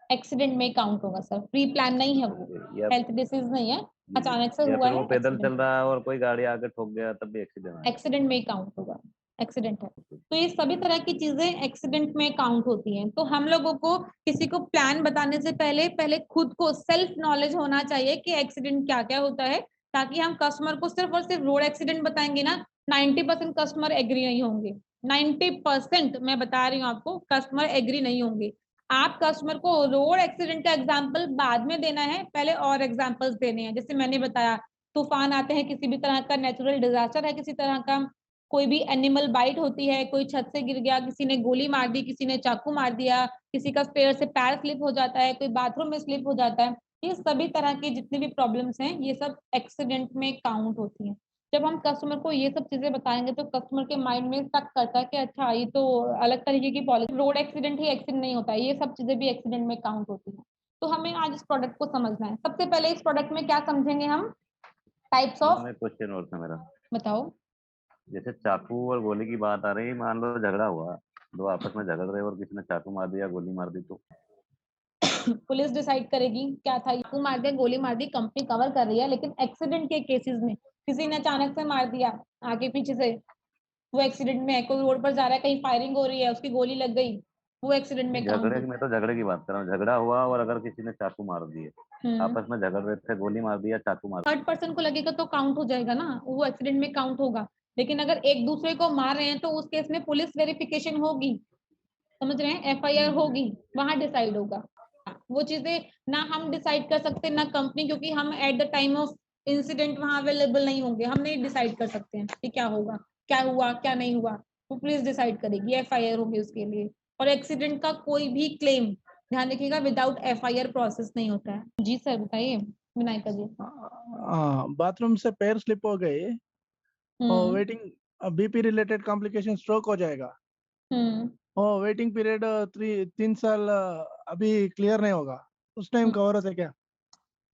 एक्सीडेंट में काउंट होगा सर, प्री प्लान नहीं है वो, या हेल्थ डिसीज नहीं है, अचानक से या हुआ फिर वो है, पैदल एक्सीडेंट, चल रहा है और कोई गाड़ी आके ठोक गया तब भी एक्सीडेंट है। एक्सीडेंट में ही काउंट होगा, एक्सीडेंट है। तो ये सभी तरह की चीजें एक्सीडेंट में काउंट होती हैं। तो हम लोगों को किसी को प्लान बताने से पहले पहले खुद को सेल्फ नॉलेज होना चाहिए कि एक्सीडेंट क्या क्या होता है, ताकि हम कस्टमर को सिर्फ और सिर्फ रोड एक्सीडेंट बताएंगे ना, 90% कस्टमर एग्री नहीं होंगे, 90% मैं बता रही हूँ आपको, कस्टमर एग्री नहीं होंगे। आप कस्टमर को रोड एक्सीडेंट का एग्जाम्पल बाद में देना है, पहले और एग्जाम्पल्स देने हैं। जैसे मैंने बताया, तूफान आते हैं, किसी भी तरह का नेचुरल डिजास्टर है, किसी तरह का कोई भी एनिमल बाइट होती है, कोई छत से गिर गया, किसी ने गोली मार दी, किसी ने चाकू मार दिया, किसी का स्टेयर से पैर स्लिप हो जाता है, कोई बाथरूम में स्लिप हो जाता है, ये सभी तरह की जितनी भी प्रॉब्लम्स हैं ये सब एक्सीडेंट में काउंट होती हैं। जब हम कस्टमर को ये सब चीजें बताएंगे तो कस्टमर के माइंड में शक करता है कि अच्छा ये तो अलग तरीके की पॉलिसी, रोड एक्सीडेंट ही एक्सीडेंट नहीं होता है, ये सब चीजें भी एक्सीडेंट में काउंट होती है। तो हमें आज इस प्रोडक्ट को समझना है। सबसे पहले इस प्रोडक्ट में क्या समझेंगे हम, टाइप्स ऑफ, मैडम एक क्वेश्चन और था मेरा, बताओ। जैसे चाकू और गोली की बात आ रही है, मान लो झगड़ा हुआ, दो आपस में झगड़ रहे और किसी ने चाकू मार दिया, गोली मार दी, तो पुलिस डिसाइड करेगी क्या था, चाकू मार दिया, गोली मार दी, कंपनी कवर कर रही है। लेकिन एक्सीडेंट के केसेस में किसी ने अचानक से मार दिया आगे पीछे से, वो एक्सीडेंट में है। कोई रोड पर जा रहा है, कहीं फायरिंग हो रही है, उसकी गोली लग गई, वो एक्सीडेंट में काउंट झगड़े होगी। में तो झगड़े की बात कर रहा हूँ, झगड़ा हुआ और अगर किसी ने चाकू मार दिए, आपस में झगड़ रहे थे, गोली मार दिया, चाकू मार थर्ड पर्सन को लगेगा तो काउंट हो जाएगा ना, वो एक्सीडेंट में काउंट होगा। लेकिन अगर एक दूसरे को मार रहे हैं तो उस केस में पुलिस वेरिफिकेशन होगी, समझ रहे हैं, एफआईआर होगी, वहां डिसाइड होगा। वो चीजें ना हम डिसाइड कर सकते ना कंपनी, क्योंकि हम at the time of incident वहां अवेलेबल नहीं होंगे, हम नहीं डिसाइड कर सकते हैं कि क्या होगा, क्या हुआ क्या नहीं हुआ, वो पुलिस डिसाइड करेगी, एफआईआर होगी उसके लिए। और एक्सीडेंट का कोई भी क्लेम, ध्यान रखिएगा, विदाउट एफआईआर प्रोसेस नहीं होता है। जी सर बताइए विनायका जी। बाथरूम से पैर स्लिप हो गए और waiting, BP related complication, stroke हो जाएगा, और वेटिंग पीरियड 3 साल अभी क्लियर नहीं होगा, उस टाइम कवर होता है क्या?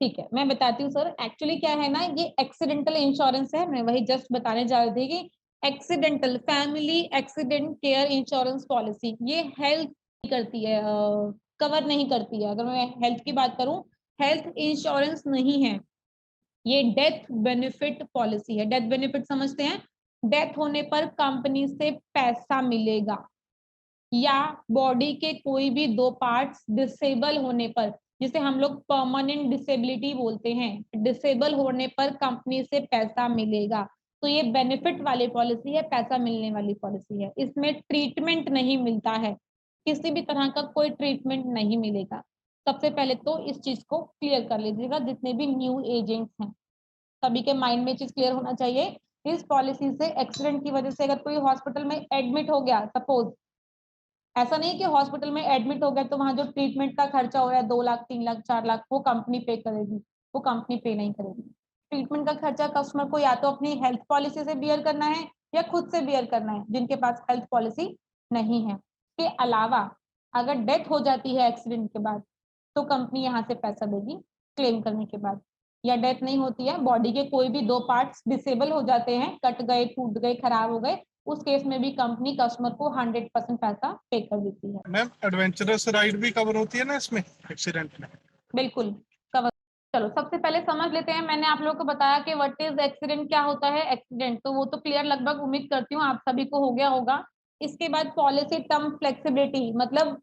ठीक है, मैं बताती हूँ सर। एक्चुअली क्या है ना, ये एक्सीडेंटल इंश्योरेंस है, मैं वही जस्ट बताने जा रही थी कि accidental family accident care insurance policy ये हेल्थ करती है, कवर नहीं करती है। अगर मैं हेल्थ की बात करूं, हेल्थ इंश्योरेंस नहीं है, ये डेथ बेनिफिट पॉलिसी है। डेथ बेनिफिट समझते हैं, डेथ होने पर कंपनी से पैसा मिलेगा, या बॉडी के कोई भी दो पार्ट्स डिसेबल होने पर, जिसे हम लोग परमानेंट डिसेबिलिटी बोलते हैं, डिसेबल होने पर कंपनी से पैसा मिलेगा। तो ये बेनिफिट वाली पॉलिसी है, पैसा मिलने वाली पॉलिसी है। इसमें ट्रीटमेंट नहीं मिलता है, किसी भी तरह का कोई ट्रीटमेंट नहीं मिलेगा। सबसे पहले तो इस चीज को क्लियर कर लीजिएगा, जितने भी न्यू एजेंट्स हैं सभी के माइंड में चीज क्लियर होना चाहिए। इस पॉलिसी से एक्सीडेंट की वजह से अगर कोई हॉस्पिटल में एडमिट हो गया, सपोज, ऐसा नहीं कि हॉस्पिटल में एडमिट हो गया तो वहां जो ट्रीटमेंट का खर्चा हो रहा है 2 लाख 3 लाख 4 लाख, वो कंपनी पे करेगी, वो कंपनी पे नहीं करेगी। ट्रीटमेंट का खर्चा कस्टमर को या तो अपनी हेल्थ पॉलिसी से बियर करना है या खुद से बियर करना है, जिनके पास हेल्थ पॉलिसी नहीं है। इसके अलावा अगर डेथ हो जाती है एक्सीडेंट के बाद तो कंपनी यहाँ से पैसा देगी क्लेम करने के बाद। या डेथ नहीं होती है, बॉडी के कोई भी दो पार्ट्स डिसेबल हो जाते हैं, कट गए, टूट गए, खराब हो गए, उस केस में भी कंपनी कस्टमर को 100% पैसा पे कर देती है। मैम एडवेंचरस राइड भी कवर होती है ना इसमें एक्सीडेंट में? बिल्कुल कवर। चलो सबसे पहले समझ लेते हैं, मैंने आप लोगों को बताया कि व्हाट इज एक्सीडेंट, क्या होता है एक्सीडेंट, तो वो तो क्लियर लगभग उम्मीद करती हूँ आप सभी को हो गया होगा। इसके बाद पॉलिसी टर्म फ्लेक्सिबिलिटी, मतलब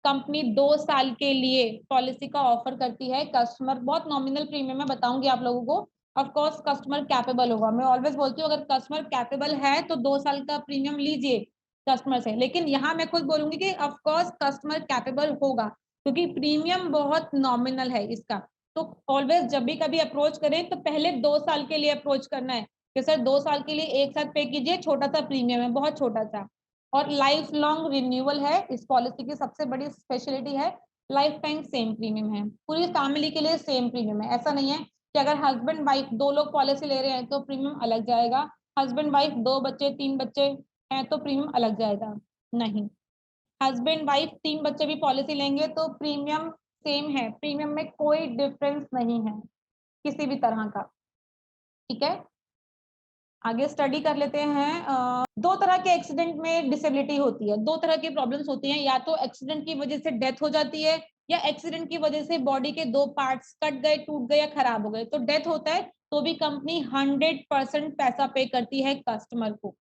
कंपनी 2 साल के लिए पॉलिसी का ऑफर करती है। कस्टमर बहुत नॉमिनल प्रीमियम में बताऊंगी आप लोगों को, ऑफ कोर्स कस्टमर कैपेबल होगा। मैं ऑलवेज बोलती हूँ अगर कस्टमर कैपेबल है तो 2 साल का प्रीमियम लीजिए, कस्टमर से। लेकिन यहाँ मैं खुद बोलूंगी कि ऑफ कोर्स कस्टमर कैपेबल होगा, क्योंकि प्रीमियम बहुत नॉमिनल है इसका। तो ऑलवेज जब भी कभी अप्रोच करें तो पहले 2 साल के लिए अप्रोच करना है कि सर 2 साल के लिए एक साथ पे कीजिए, छोटा सा प्रीमियम है, बहुत छोटा सा, और लाइफ लॉन्ग रिन्यूअल है। इस पॉलिसी की सबसे बड़ी स्पेशलिटी है लाइफ टाइम सेम प्रीमियम है, पूरी फैमिली के लिए सेम प्रीमियम है। ऐसा नहीं है कि अगर हस्बैंड वाइफ 2 लोग पॉलिसी ले रहे हैं तो प्रीमियम अलग जाएगा, हस्बैंड वाइफ 2 बच्चे 3 बच्चे हैं तो प्रीमियम अलग जाएगा। नहीं, हस्बैंड वाइफ 3 बच्चे भी पॉलिसी लेंगे तो प्रीमियम सेम है, प्रीमियम में कोई डिफरेंस नहीं है किसी भी तरह का। ठीक है, आगे स्टडी कर लेते हैं। 2 तरह के एक्सीडेंट में डिसेबिलिटी होती है, 2 तरह की प्रॉब्लम्स होती हैं, या तो एक्सीडेंट की वजह से डेथ हो जाती है या एक्सीडेंट की वजह से बॉडी के 2 पार्ट्स कट गए, टूट गए या खराब हो गए। तो डेथ होता है तो भी कंपनी 100% पैसा पे करती है कस्टमर को।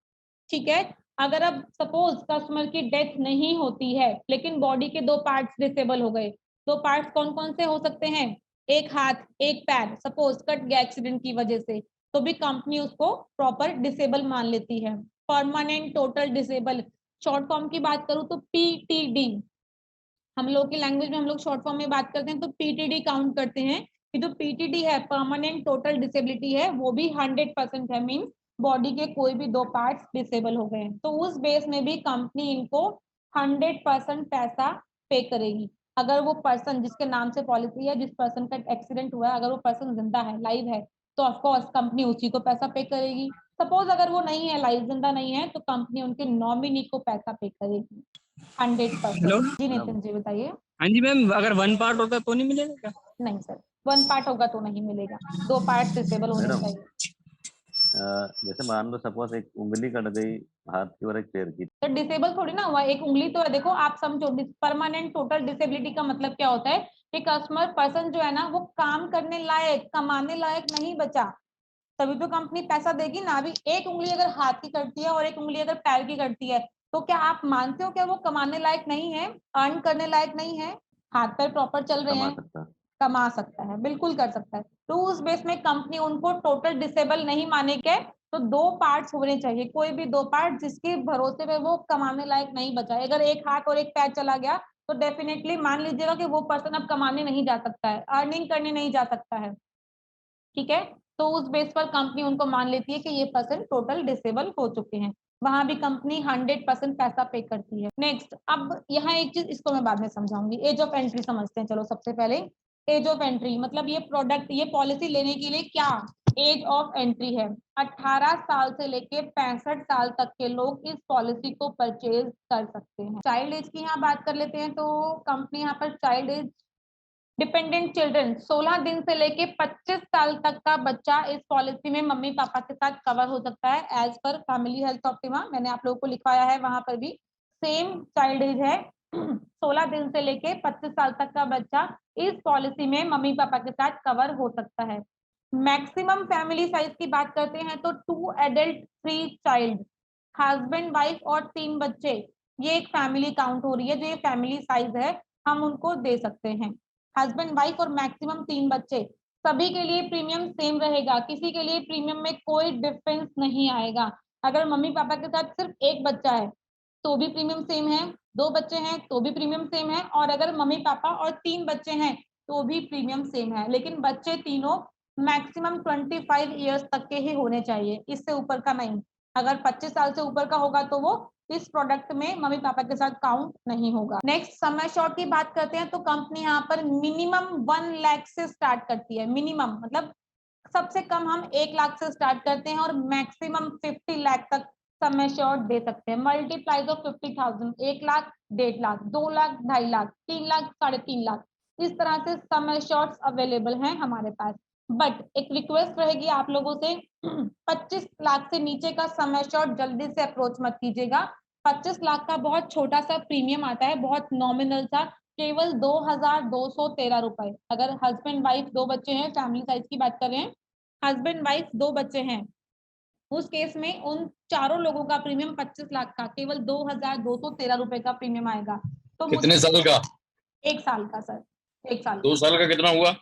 ठीक है, अगर अब सपोज कस्टमर की डेथ नहीं होती है लेकिन बॉडी के 2 पार्ट्स डिसेबल हो गए, 2 पार्ट्स कौन कौन से हो सकते हैं? एक हाथ, एक पैर, सपोज कट गया एक्सीडेंट की वजह से, तो भी कंपनी उसको प्रॉपर डिसेबल मान लेती है, permanent total disable. Short form की बात करूं तो पीटीडी, हम लोग की लैंग्वेज में हम लोग शॉर्ट फॉर्म में बात करते हैं तो पीटीडी काउंट करते हैं कि जो पीटीडी है, परमानेंट टोटल डिसेबिलिटी है, वो भी 100% है, मीन बॉडी के कोई भी 2 पार्ट्स डिसेबल हो गए हैं। तो उस बेस में भी कंपनी इनको 100% पैसा पे करेगी। अगर वो पर्सन जिसके नाम से पॉलिसी है, जिस पर्सन का एक्सीडेंट हुआ है, अगर वो पर्सन जिंदा है, लाइव है, तो ऑफकोर्स कंपनी उसी को पैसा पे करेगी। सपोज अगर वो नहीं है, लाइव जिंदा नहीं है, तो कंपनी उनके नॉमिनी को पैसा पे करेगी 100%। जी नितिन जी बताइए। हाँ जी मैम, अगर 1 पार्ट होता तो नहीं मिलेगा क्या? नहीं सर, 1 पार्ट होगा तो नहीं मिलेगा, 2 पार्ट डिसेबल होने मैडम, चाहिए। जैसे मान लो सपोज एक उंगली कट गई हाथ की और एक पैर की। तो डिसेबल थोड़ी ना हुआ, एक उंगली तो है। देखो आप समझो, परमानेंट टोटल डिसेबिलिटी का मतलब क्या होता है कि कस्टमर पर्सन जो है ना, वो काम करने लायक, कमाने लायक नहीं बचा, तभी तो कंपनी पैसा देगी ना। अभी एक उंगली अगर हाथ की कटती है और एक उंगली अगर पैर की कटती है, तो क्या आप मानते हो क्या वो कमाने लायक नहीं है, अर्न करने लायक नहीं है? हाथ पैर प्रॉपर चल रहे हैं, कमा सकता है, बिल्कुल कर सकता है। तो उस बेस में कंपनी उनको टोटल डिसेबल नहीं माने के, तो 2 पार्ट्स होने चाहिए, कोई भी 2 पार्ट जिसके भरोसे पे वो कमाने लायक नहीं बचा है। अगर एक हाथ और एक पैर चला गया तो डेफिनेटली मान लीजिएगा कि वो पर्सन अब कमाने नहीं जा सकता है, अर्निंग करने नहीं जा सकता है। ठीक है, तो उस बेस पर कंपनी उनको मान लेती है कि ये पर्सन टोटल डिसेबल हो चुके हैं, वहां भी कंपनी 100% पैसा पे करती है। नेक्स्ट, अब यहाँ एक चीज, इसको मैं बाद में समझाऊंगी। एज ऑफ एंट्री समझते हैं। चलो सबसे पहले एज ऑफ एंट्री मतलब ये प्रोडक्ट, ये पॉलिसी लेने के लिए क्या एज ऑफ एंट्री है? 18 साल से लेके 65 साल तक के लोग इस पॉलिसी को परचेज कर सकते हैं। चाइल्ड एज की यहाँ बात कर लेते हैं, तो कंपनी यहाँ पर चाइल्ड एज, डिपेंडेंट चिल्ड्रन 16 दिन से लेके 25 साल तक का बच्चा इस पॉलिसी में मम्मी पापा के साथ कवर हो सकता है as per family health optima. मैंने आप लोगों को लिखवाया है, वहां पर भी सेम चाइल्ड एज है। 16 दिन से लेके 25 साल तक का बच्चा इस पॉलिसी में मम्मी पापा के साथ कवर हो सकता है। मैक्सिमम फैमिली साइज की बात करते हैं तो 2 एडल्ट 3 चाइल्ड, हस्बैंड वाइफ और 3 बच्चे, ये एक फैमिली काउंट हो रही है। जो ये फैमिली साइज है हम उनको दे सकते हैं। हस्बैंड वाइफ और मैक्सिमम 3 बच्चे, सभी के लिए प्रीमियम सेम रहेगा, किसी के लिए प्रीमियम में कोई डिफरेंस नहीं आएगा। अगर मम्मी पापा के साथ सिर्फ एक बच्चा है तो भी प्रीमियम सेम है, 2 बच्चे हैं तो भी प्रीमियम सेम है, और अगर मम्मी पापा और 3 बच्चे हैं तो भी प्रीमियम सेम है। लेकिन बच्चे तीनों मैक्सिमम 25 ईयर्स तक के ही होने चाहिए, इससे ऊपर का नहीं। अगर 25 साल से ऊपर का होगा तो वो इस प्रोडक्ट में मम्मी पापा के साथ काउंट नहीं होगा। नेक्स्ट, सम एश्योर्ड की बात करते हैं तो कंपनी यहाँ पर मिनिमम 1 लाख से स्टार्ट करती है। मिनिमम मतलब सबसे कम हम 1 लाख से स्टार्ट करते हैं और मैक्सिमम 50 लाख तक सम एश्योर्ड दे सकते हैं। मल्टीप्लाइज ऑफ 50,000, 1 लाख, 1.5 लाख, 2 लाख, 2.5 लाख, 3 लाख, 3.5 लाख, इस तरह से सम एश्योर्ड अवेलेबल हैं हमारे पास। बट एक रिक्वेस्ट रहेगी आप लोगों से, 25 लाख से नीचे का सम एश्योर्ड जल्दी से अप्रोच मत कीजिएगा। 25 लाख का बहुत छोटा सा प्रीमियम आता है, बहुत नॉमिनल सा, केवल 2,213 रुपए। अगर हस्बैंड वाइफ 2 बच्चे हैं, फैमिली साइज की बात कर रहे हैं, हस्बैंड वाइफ 2 बच्चे हैं, उस केस में उन चारों लोगों का प्रीमियम 25 लाख का केवल 2,213 रुपए का प्रीमियम आएगा। तो कितने साल का? 1 साल का सर, 1 साल। 2 साल का कितना हुआ?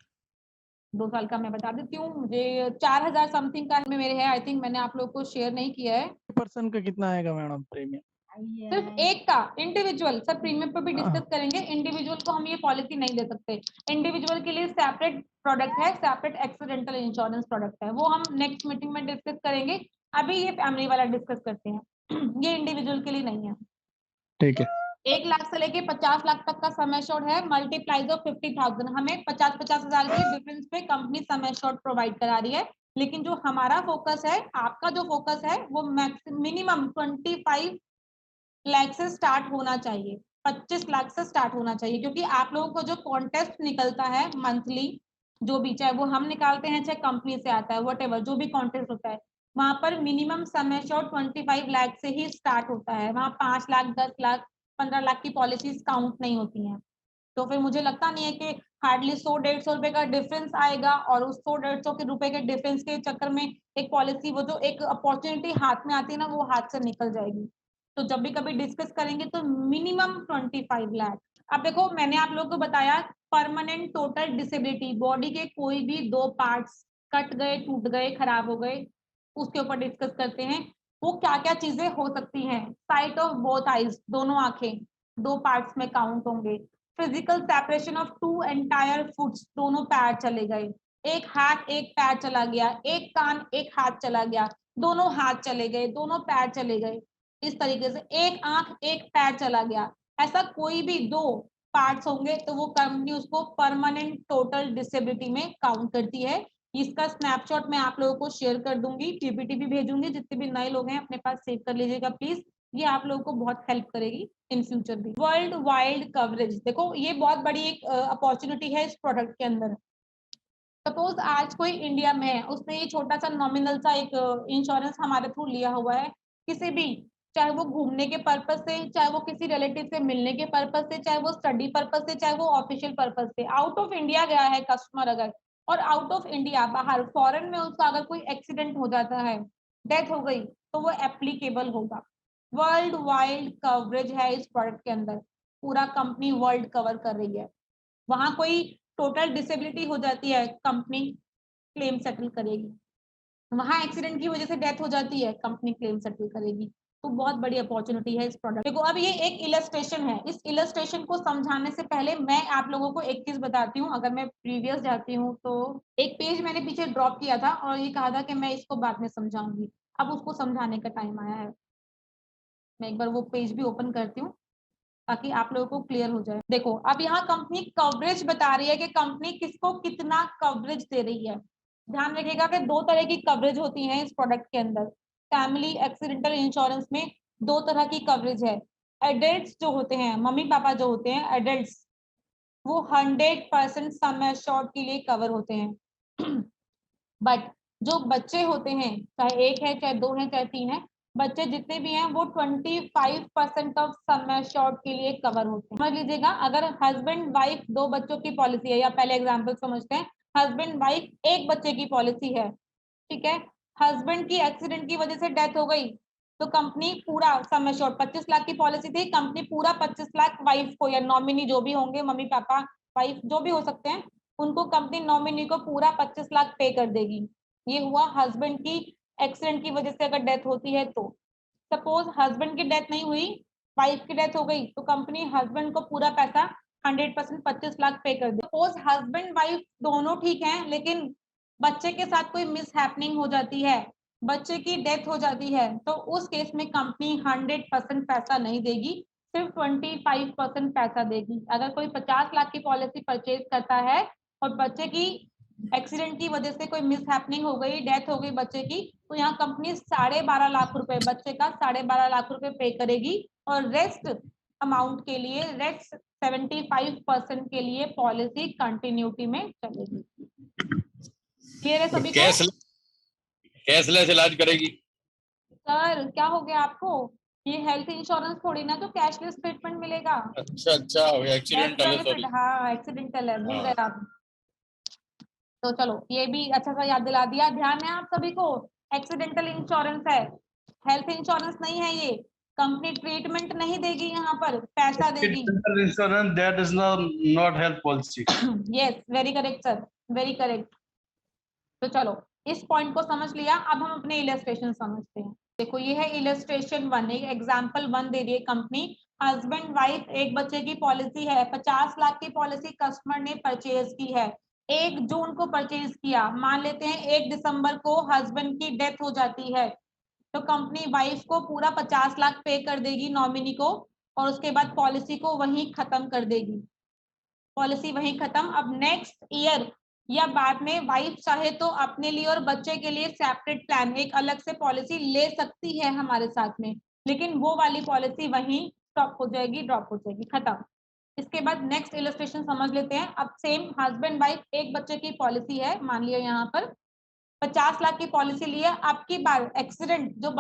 2 साल का मैं बता देती हूँ, मुझे 4,000 समथिंग का मेरे है, आई थिंक मैंने आप लोग को शेयर नहीं किया है। पर्सन का कितना आएगा मैडम प्रीमियम? सिर्फ एक का इंडिविजुअल, सर प्रीमियम पे भी डिस्कस करेंगे, इंडिविजुअल को हम ये पॉलिसी नहीं दे सकते, इंडिविजुअल के लिए सेपरेट प्रोडक्ट है, सेपरेट एक्सीडेंटल इंश्योरेंस प्रोडक्ट है, वो हम नेक्स्ट मीटिंग में डिस्कस करेंगे। अभी ये फैमिली वाला डिस्कस करते हैं। ये इंडिविजुअल के लिए नहीं है। ठीक है। 1 लाख से लेके 50 लाख तक का सम एश्योर्ड है, मल्टीप्लाइज ऑफ 50,000, हमें 50-50 हजार के डिफरेंस पे कंपनी सम एश्योर्ड प्रोवाइड करा रही है। लेकिन जो हमारा फोकस है, आपका जो फोकस है, वो मिनिमम 25 लाख से स्टार्ट होना चाहिए, 25 लाख से स्टार्ट होना चाहिए, क्योंकि आप लोगों को जो कॉन्टेस्ट निकलता है मंथली, जो भी, चाहे वो हम निकालते हैं चाहे कंपनी से आता है, व्हाटएवर जो भी कॉन्टेस्ट होता है, वहां पर मिनिमम सम एश्योर्ड 25 लाख से ही स्टार्ट होता है। वहां 5 लाख 10 लाख 15 लाख की पॉलिसीज काउंट नहीं होती हैं। तो फिर मुझे लगता नहीं है कि हार्डली 100-150 रुपए का डिफरेंस आएगा, और उस 100-150 के रुपए के डिफरेंस के चक्कर में एक पॉलिसी, वो जो एक अपॉर्चुनिटी हाथ में आती है ना, वो हाथ से निकल जाएगी। तो जब भी कभी डिस्कस करेंगे तो मिनिमम 25 लाख। अब देखो, मैंने आप लोगों को बताया परमानेंट टोटल डिसेबिलिटी, बॉडी के कोई भी 2 पार्ट्स कट गए, टूट गए, खराब हो गए, उसके ऊपर डिस्कस करते हैं। वो क्या क्या चीजें हो सकती हैं? साइट ऑफ बोथ आईज, दोनों आंखें 2 पार्ट्स में काउंट होंगे। Physical separation of 2 entire foots, दोनों पैर चले गए, एक हाथ एक पैर चला गया, एक कान एक हाथ चला गया, दोनों हाथ चले गए, दोनों पैर चले गए, इस तरीके से एक आंख एक पैर चला गया, ऐसा कोई भी 2 पार्ट्स होंगे तो वो कंपनी उसको परमानेंट टोटल डिसेबिलिटी में काउंट करती है। इसका स्नैपशॉट मैं आप लोगों को शेयर कर दूंगी, पीपीटी भी भेजूंगी, जितने भी नए लोग हैं अपने पास सेव कर लीजिएगा प्लीज, ये आप लोगों को बहुत हेल्प करेगी इन फ्यूचर भी। वर्ल्ड वाइड कवरेज, देखो ये बहुत बड़ी एक अपॉर्चुनिटी है इस प्रोडक्ट के अंदर। सपोज आज कोई इंडिया में है, उसने ये छोटा सा नॉमिनल सा एक इंश्योरेंस हमारे थ्रू लिया हुआ है, किसी भी, चाहे वो घूमने के पर्पज से, चाहे वो किसी रिलेटिव से मिलने के पर्पज से, चाहे वो स्टडी पर्पज से, चाहे वो ऑफिशियल पर्पज से, आउट ऑफ इंडिया गया है कस्टमर अगर, और आउट ऑफ इंडिया बाहर फॉरेन में उसका अगर कोई एक्सीडेंट हो जाता है, डेथ हो गई, तो वो एप्लीकेबल होगा। वर्ल्ड वाइड कवरेज है इस प्रोडक्ट के अंदर, पूरा कंपनी वर्ल्ड कवर कर रही है। वहां कोई टोटल डिसेबिलिटी हो जाती है, कंपनी क्लेम सेटल करेगी। वहां एक्सीडेंट की वजह से डेथ हो जाती है, कंपनी क्लेम सेटल करेगी। तो बहुत बड़ी अपॉर्चुनिटी है इस प्रोडक्ट। देखो अब ये एक इलस्ट्रेशन है, इस इलस्ट्रेशन को समझाने से पहले मैं आप लोगों को एक चीज बताती हूँ। अगर मैं प्रीवियस जाती हूँ तो एक पेज मैंने पीछे ड्रॉप किया था और ये कहा था कि मैं इसको बाद में समझाऊंगी, अब उसको समझाने का टाइम आया है। मैं एक बार वो पेज भी ओपन करती हूँ ताकि आप लोगों को क्लियर हो जाए। देखो अब यहाँ कंपनी कवरेज बता रही है कि कंपनी किसको कितना कवरेज दे रही है। ध्यान रखिएगा कि 2 तरह की कवरेज होती है इस प्रोडक्ट के अंदर। फैमिली एक्सीडेंटल इंश्योरेंस में 2 तरह की कवरेज है। एडल्ट्स जो होते हैं, मम्मी पापा जो होते हैं एडल्ट्स, वो 100% सम एश्योर्ड के लिए कवर होते हैं। बट जो बच्चे होते हैं, चाहे 1 है चाहे 2 है चाहे 3 है, बच्चे जितने भी हैं वो 25% ऑफ सम एश्योर्ड के लिए कवर होते हैं। समझ लीजिएगा, अगर हस्बैंड वाइफ 2 बच्चों की पॉलिसी है, या पहले एग्जांपल समझते हैं, हस्बैंड वाइफ 1 बच्चे की पॉलिसी है, ठीक है, हस्बैंड की एक्सीडेंट की वजह से डेथ हो गई, तो कंपनी पूरा सम एश्योर्ड 25 लाख की पॉलिसी थी, कंपनी पूरा 25 लाख वाइफ को, या नॉमिनी जो भी होंगे, मम्मी पापा वाइफ जो भी हो सकते हैं, उनको कंपनी नॉमिनी को पूरा 25 लाख पे कर देगी। ये हुआ हस्बैंड की एक्सीडेंट की वजह से अगर डेथ होती है तो। सपोज हस्बैंड की डेथ नहीं हुई, वाइफ की डेथ हो गई, तो कंपनी हस्बैंड को पूरा पैसा 100% 25 लाख पे कर दे। सपोज हस्बैंड वाइफ दोनों ठीक हैं, लेकिन बच्चे के साथ कोई मिस हैपनिंग हो जाती है, बच्चे की डेथ हो जाती है, तो उस केस में कंपनी 100% पैसा नहीं देगी, सिर्फ 25% पैसा देगी। अगर कोई 50 लाख की पॉलिसी परचेज करता है और बच्चे की एक्सीडेंट की वजह से कोई मिस हैपनिंग हो गई, डेथ हो गई बच्चे की, तो यहाँ कंपनी 12.5 लाख रुपए, बच्चे का 12.5 लाख रुपए पे करेगी, और रेस्ट अमाउंट के लिए, रेस्ट 75% के लिए पॉलिसी कंटिन्यूटी में चलेगी। क्लियर है सभी को? कैशलेस इलाज करेगी। सर क्या हो गया आपको? ये हेल्थ इंश्योरेंस थोड़ी ना तो कैशलेस ट्रीटमेंट मिलेगा। अच्छा एक्सीडेंटल है, सॉरी। हाँ एक्सीडेंटल है, भूल गए आप। तो चलो ये भी अच्छा सा याद दिला दिया। ध्यान है आप सभी को, एक्सीडेंटल इंश्योरेंस है, हेल्थ इंश्योरेंस नहीं है। ये कंपनी ट्रीटमेंट नहीं देगी, यहाँ पर पैसा देगी। Insurance that is not health policy. Yes very correct sir, very correct. तो चलो इस पॉइंट को समझ लिया, अब हम अपने इलस्ट्रेशन समझते हैं। देखो ये है इलस्ट्रेशन 1, एक एग्जांपल 1 दे रही है कंपनी। हस्बैंड वाइफ एक बच्चे की पॉलिसी है, 50 लाख की पॉलिसी कस्टमर ने परचेज की है, 1 जून को परचेज किया, मान लेते हैं 1 दिसंबर को हस्बैंड की डेथ हो जाती है, तो कंपनी वाइफ को पूरा 50 लाख पे कर देगी नॉमिनी को, और उसके बाद पॉलिसी को वहीं खत्म कर देगी, पॉलिसी वहीं खत्म। अब नेक्स्ट ईयर या बाद में वाइफ चाहे तो अपने लिए और बच्चे के लिए सेपरेट प्लान, एक अलग से पॉलिसी ले सकती है हमारे साथ में, लेकिन वो वाली पॉलिसी वहीं स्टॉप हो जाएगी, ड्रॉप हो जाएगी, खत्म। इसके बाद नेक्स्ट इलस्ट्रेशन समझ लेते हैं। अब सेम हस्बैंड वाइफ एक बच्चे की पॉलिसी है, मान लिया यहाँ पर 50 लाख की पॉलिसी ली है, आपकी बार एक्सीडेंट जो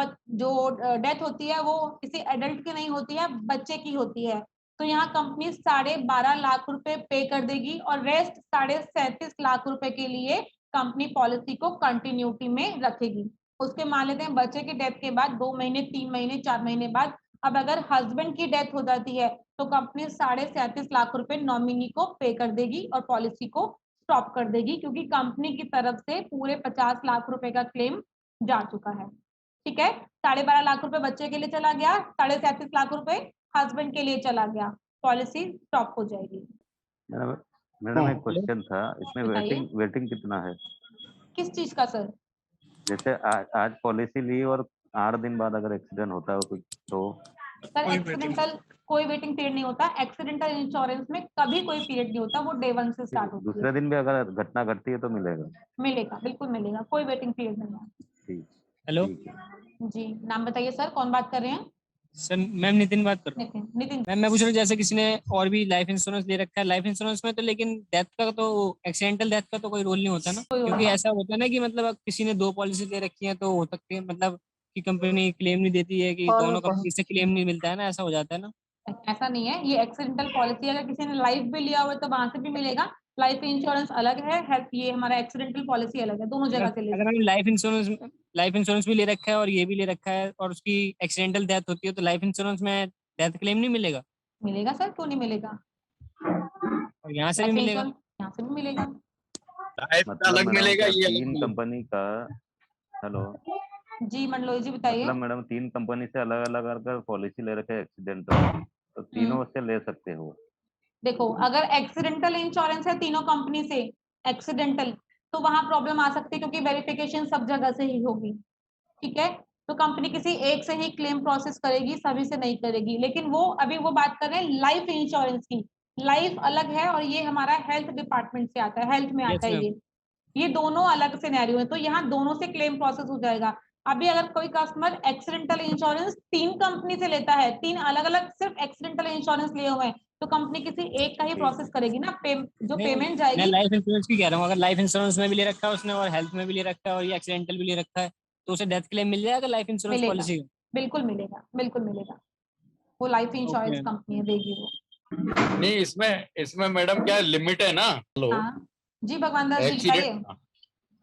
डेथ होती है वो किसी एडल्ट की नहीं होती है, बच्चे की होती है, तो यहाँ कंपनी 12.5 लाख रुपए पे कर देगी और रेस्ट 37.5 लाख रुपए के लिए कंपनी पॉलिसी को कंटिन्यूटी में रखेगी। उसके मान लेते हैं बच्चे की डेथ के बाद 2 महीने, 3 महीने, 4 महीने बाद अब अगर हस्बैंड की डेथ हो जाती है तो कंपनी 37.5 लाख रुपए नॉमिनी को पे कर देगी और पॉलिसी को स्टॉप कर देगी, क्योंकि कंपनी की तरफ से पूरे 50 लाख रुपए का क्लेम जा चुका है। ठीक है, 12.5 लाख रुपए बच्चे के लिए चला गया, 37.5 लाख रुपए हस्बैंड के लिए चला गया, पॉलिसी स्टॉप हो जाएगी। मैडम एक क्वेश्चन था, इसमें वेटिंग कितना है? किस चीज का सर? जैसे आज पॉलिसी ली और 8 दिन बाद अगर एक्सीडेंट होता है कुछ तो? सर एक्सीडेंटल कोई वेटिंग पीरियड नहीं होता, एक्सीडेंटल इंश्योरेंस में कभी कोई पीरियड नहीं होता, वो डे 1 से स्टार्ट होती है। दूसरे दिन भी अगर घटना घटती है तो मिलेगा? मिलेगा, बिल्कुल मिलेगा, कोई वेटिंग पीरियड नहीं है। ठीक। हेलो जी, नाम बताइए सर, कौन बात कर रहे हैं? सर मैम नितिन बात कर रहा हूँ। नितिन मैम मैं पूछ रहा हूँ जैसे किसी ने और भी लाइफ इंश्योरेंस ले रखा है, लाइफ इंश्योरेंस में तो लेकिन डेथ का तो एक्सीडेंटल डेथ का तो कोई रोल नहीं होता ना, क्योंकि ऐसा होता है ना कि मतलब किसी ने 2 पॉलिसी ले रखी है तो हो सकती है मतलब कि कंपनी क्लेम नहीं देती है कि दोनों कंपनी से क्लेम नहीं मिलता है ना, ऐसा हो जाता है ना? ऐसा नहीं है, ये एक्सीडेंटल पॉलिसी अगर किसी ने लाइफ भी लिया हुआ है तो वहां से भी मिलेगा, लाइफ इंश्योरेंस अलग है, हेल्थ ये हमारा एक्सीडेंटल पॉलिसी अलग है, दोनों जगह से ले। अगर हम लाइफ इंश्योरेंस भी ले रखा है और ये भी ले रखा है और उसकी एक्सीडेंटल डेथ होती है तो लाइफ इंश्योरेंस में डेथ क्लेम नहीं मिलेगा? मिलेगा सर, क्यों नहीं मिलेगा, और यहाँ से भी मिलेगा? यहाँ से भी मिलेगा। मतलब अलग मिलेगा, ये 3 कंपनी का। हेलो जी मंडलोई जी बताइए। मतलब मैडम 3 कंपनी से अलग अलग अगर पॉलिसी ले रखे एक्सीडेंटल तो तीनों से ले सकते हो? देखो अगर एक्सीडेंटल इंश्योरेंस है तीनों कंपनी से एक्सीडेंटल, तो वहां प्रॉब्लम आ सकती है क्योंकि वेरिफिकेशन सब जगह से ही होगी। ठीक है, तो कंपनी किसी एक से ही क्लेम प्रोसेस करेगी, सभी से नहीं करेगी, लेकिन वो अभी वो बात कर रहे हैं लाइफ इंश्योरेंस की, लाइफ अलग है और ये हमारा हेल्थ डिपार्टमेंट से आता है, हेल्थ में आता है ये दोनों अलग सिनेरियो है, तो यहाँ दोनों से क्लेम प्रोसेस हो जाएगा। अभी अगर कोई कस्टमर एक्सीडेंटल इंश्योरेंस 3 कंपनी से लेता है, 3 अलग अलग सिर्फ एक्सीडेंटल इंश्योरेंस लिए हुए हैं, तो कंपनी किसी एक का ही प्रोसेस करेगी ना, जो पेमेंट जाएगी। मैं लाइफ इंश्योरेंस की कह रहा हूँ, अगर लाइफ इंश्योरेंस में भी ले रखा है उसने और हेल्थ में भी ले रखा है और ये एक्सीडेंटल भी ले रखा है तो उसे डेथ क्लेम मिल जाएगा लाइफ इंश्योरेंस पॉलिसी? बिल्कुल मिलेगा, बिल्कुल मिलेगा, वो लाइफ इंश्योरेंस कंपनी है देगी वो। नहीं, इसमें मैडम क्या लिमिट है ना? हेलो जी भगवान दास जी बताइए।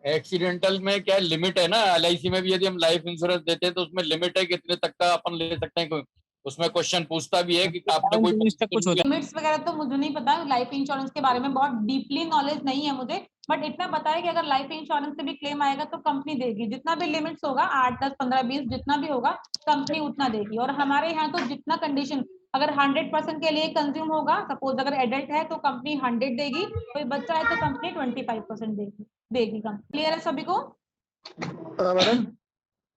एक्सीडेंटल में क्या लिमिट है ना, LIC में भी यदि हम लाइफ इंश्योरेंस देते हैं तो उसमें लिमिट है कितने तक का अपन ले सकते हैं, उसमें क्वेश्चन पूछता भी है कि आपने कोई लिमिट्स वगैरह तो मुझे नहीं पता, लाइफ इंश्योरेंस के बारे में बहुत डीपली नॉलेज नहीं है मुझे, बट इतना पता है कि अगर लाइफ इंश्योरेंस से भी क्लेम आएगा तो कंपनी देगी, जितना भी लिमिट्स होगा 8, 10, 15, 20 जितना भी होगा कंपनी उतना देगी। और हमारे यहाँ तो जितना कंडीशन अगर 100% के लिए कंज्यूम होगा, सपोज अगर एडल्ट है तो कंपनी 100 देगी, कोई बच्चा है तो कंपनी 25% देगी कंपनी। क्लियर है सभी को? मैडम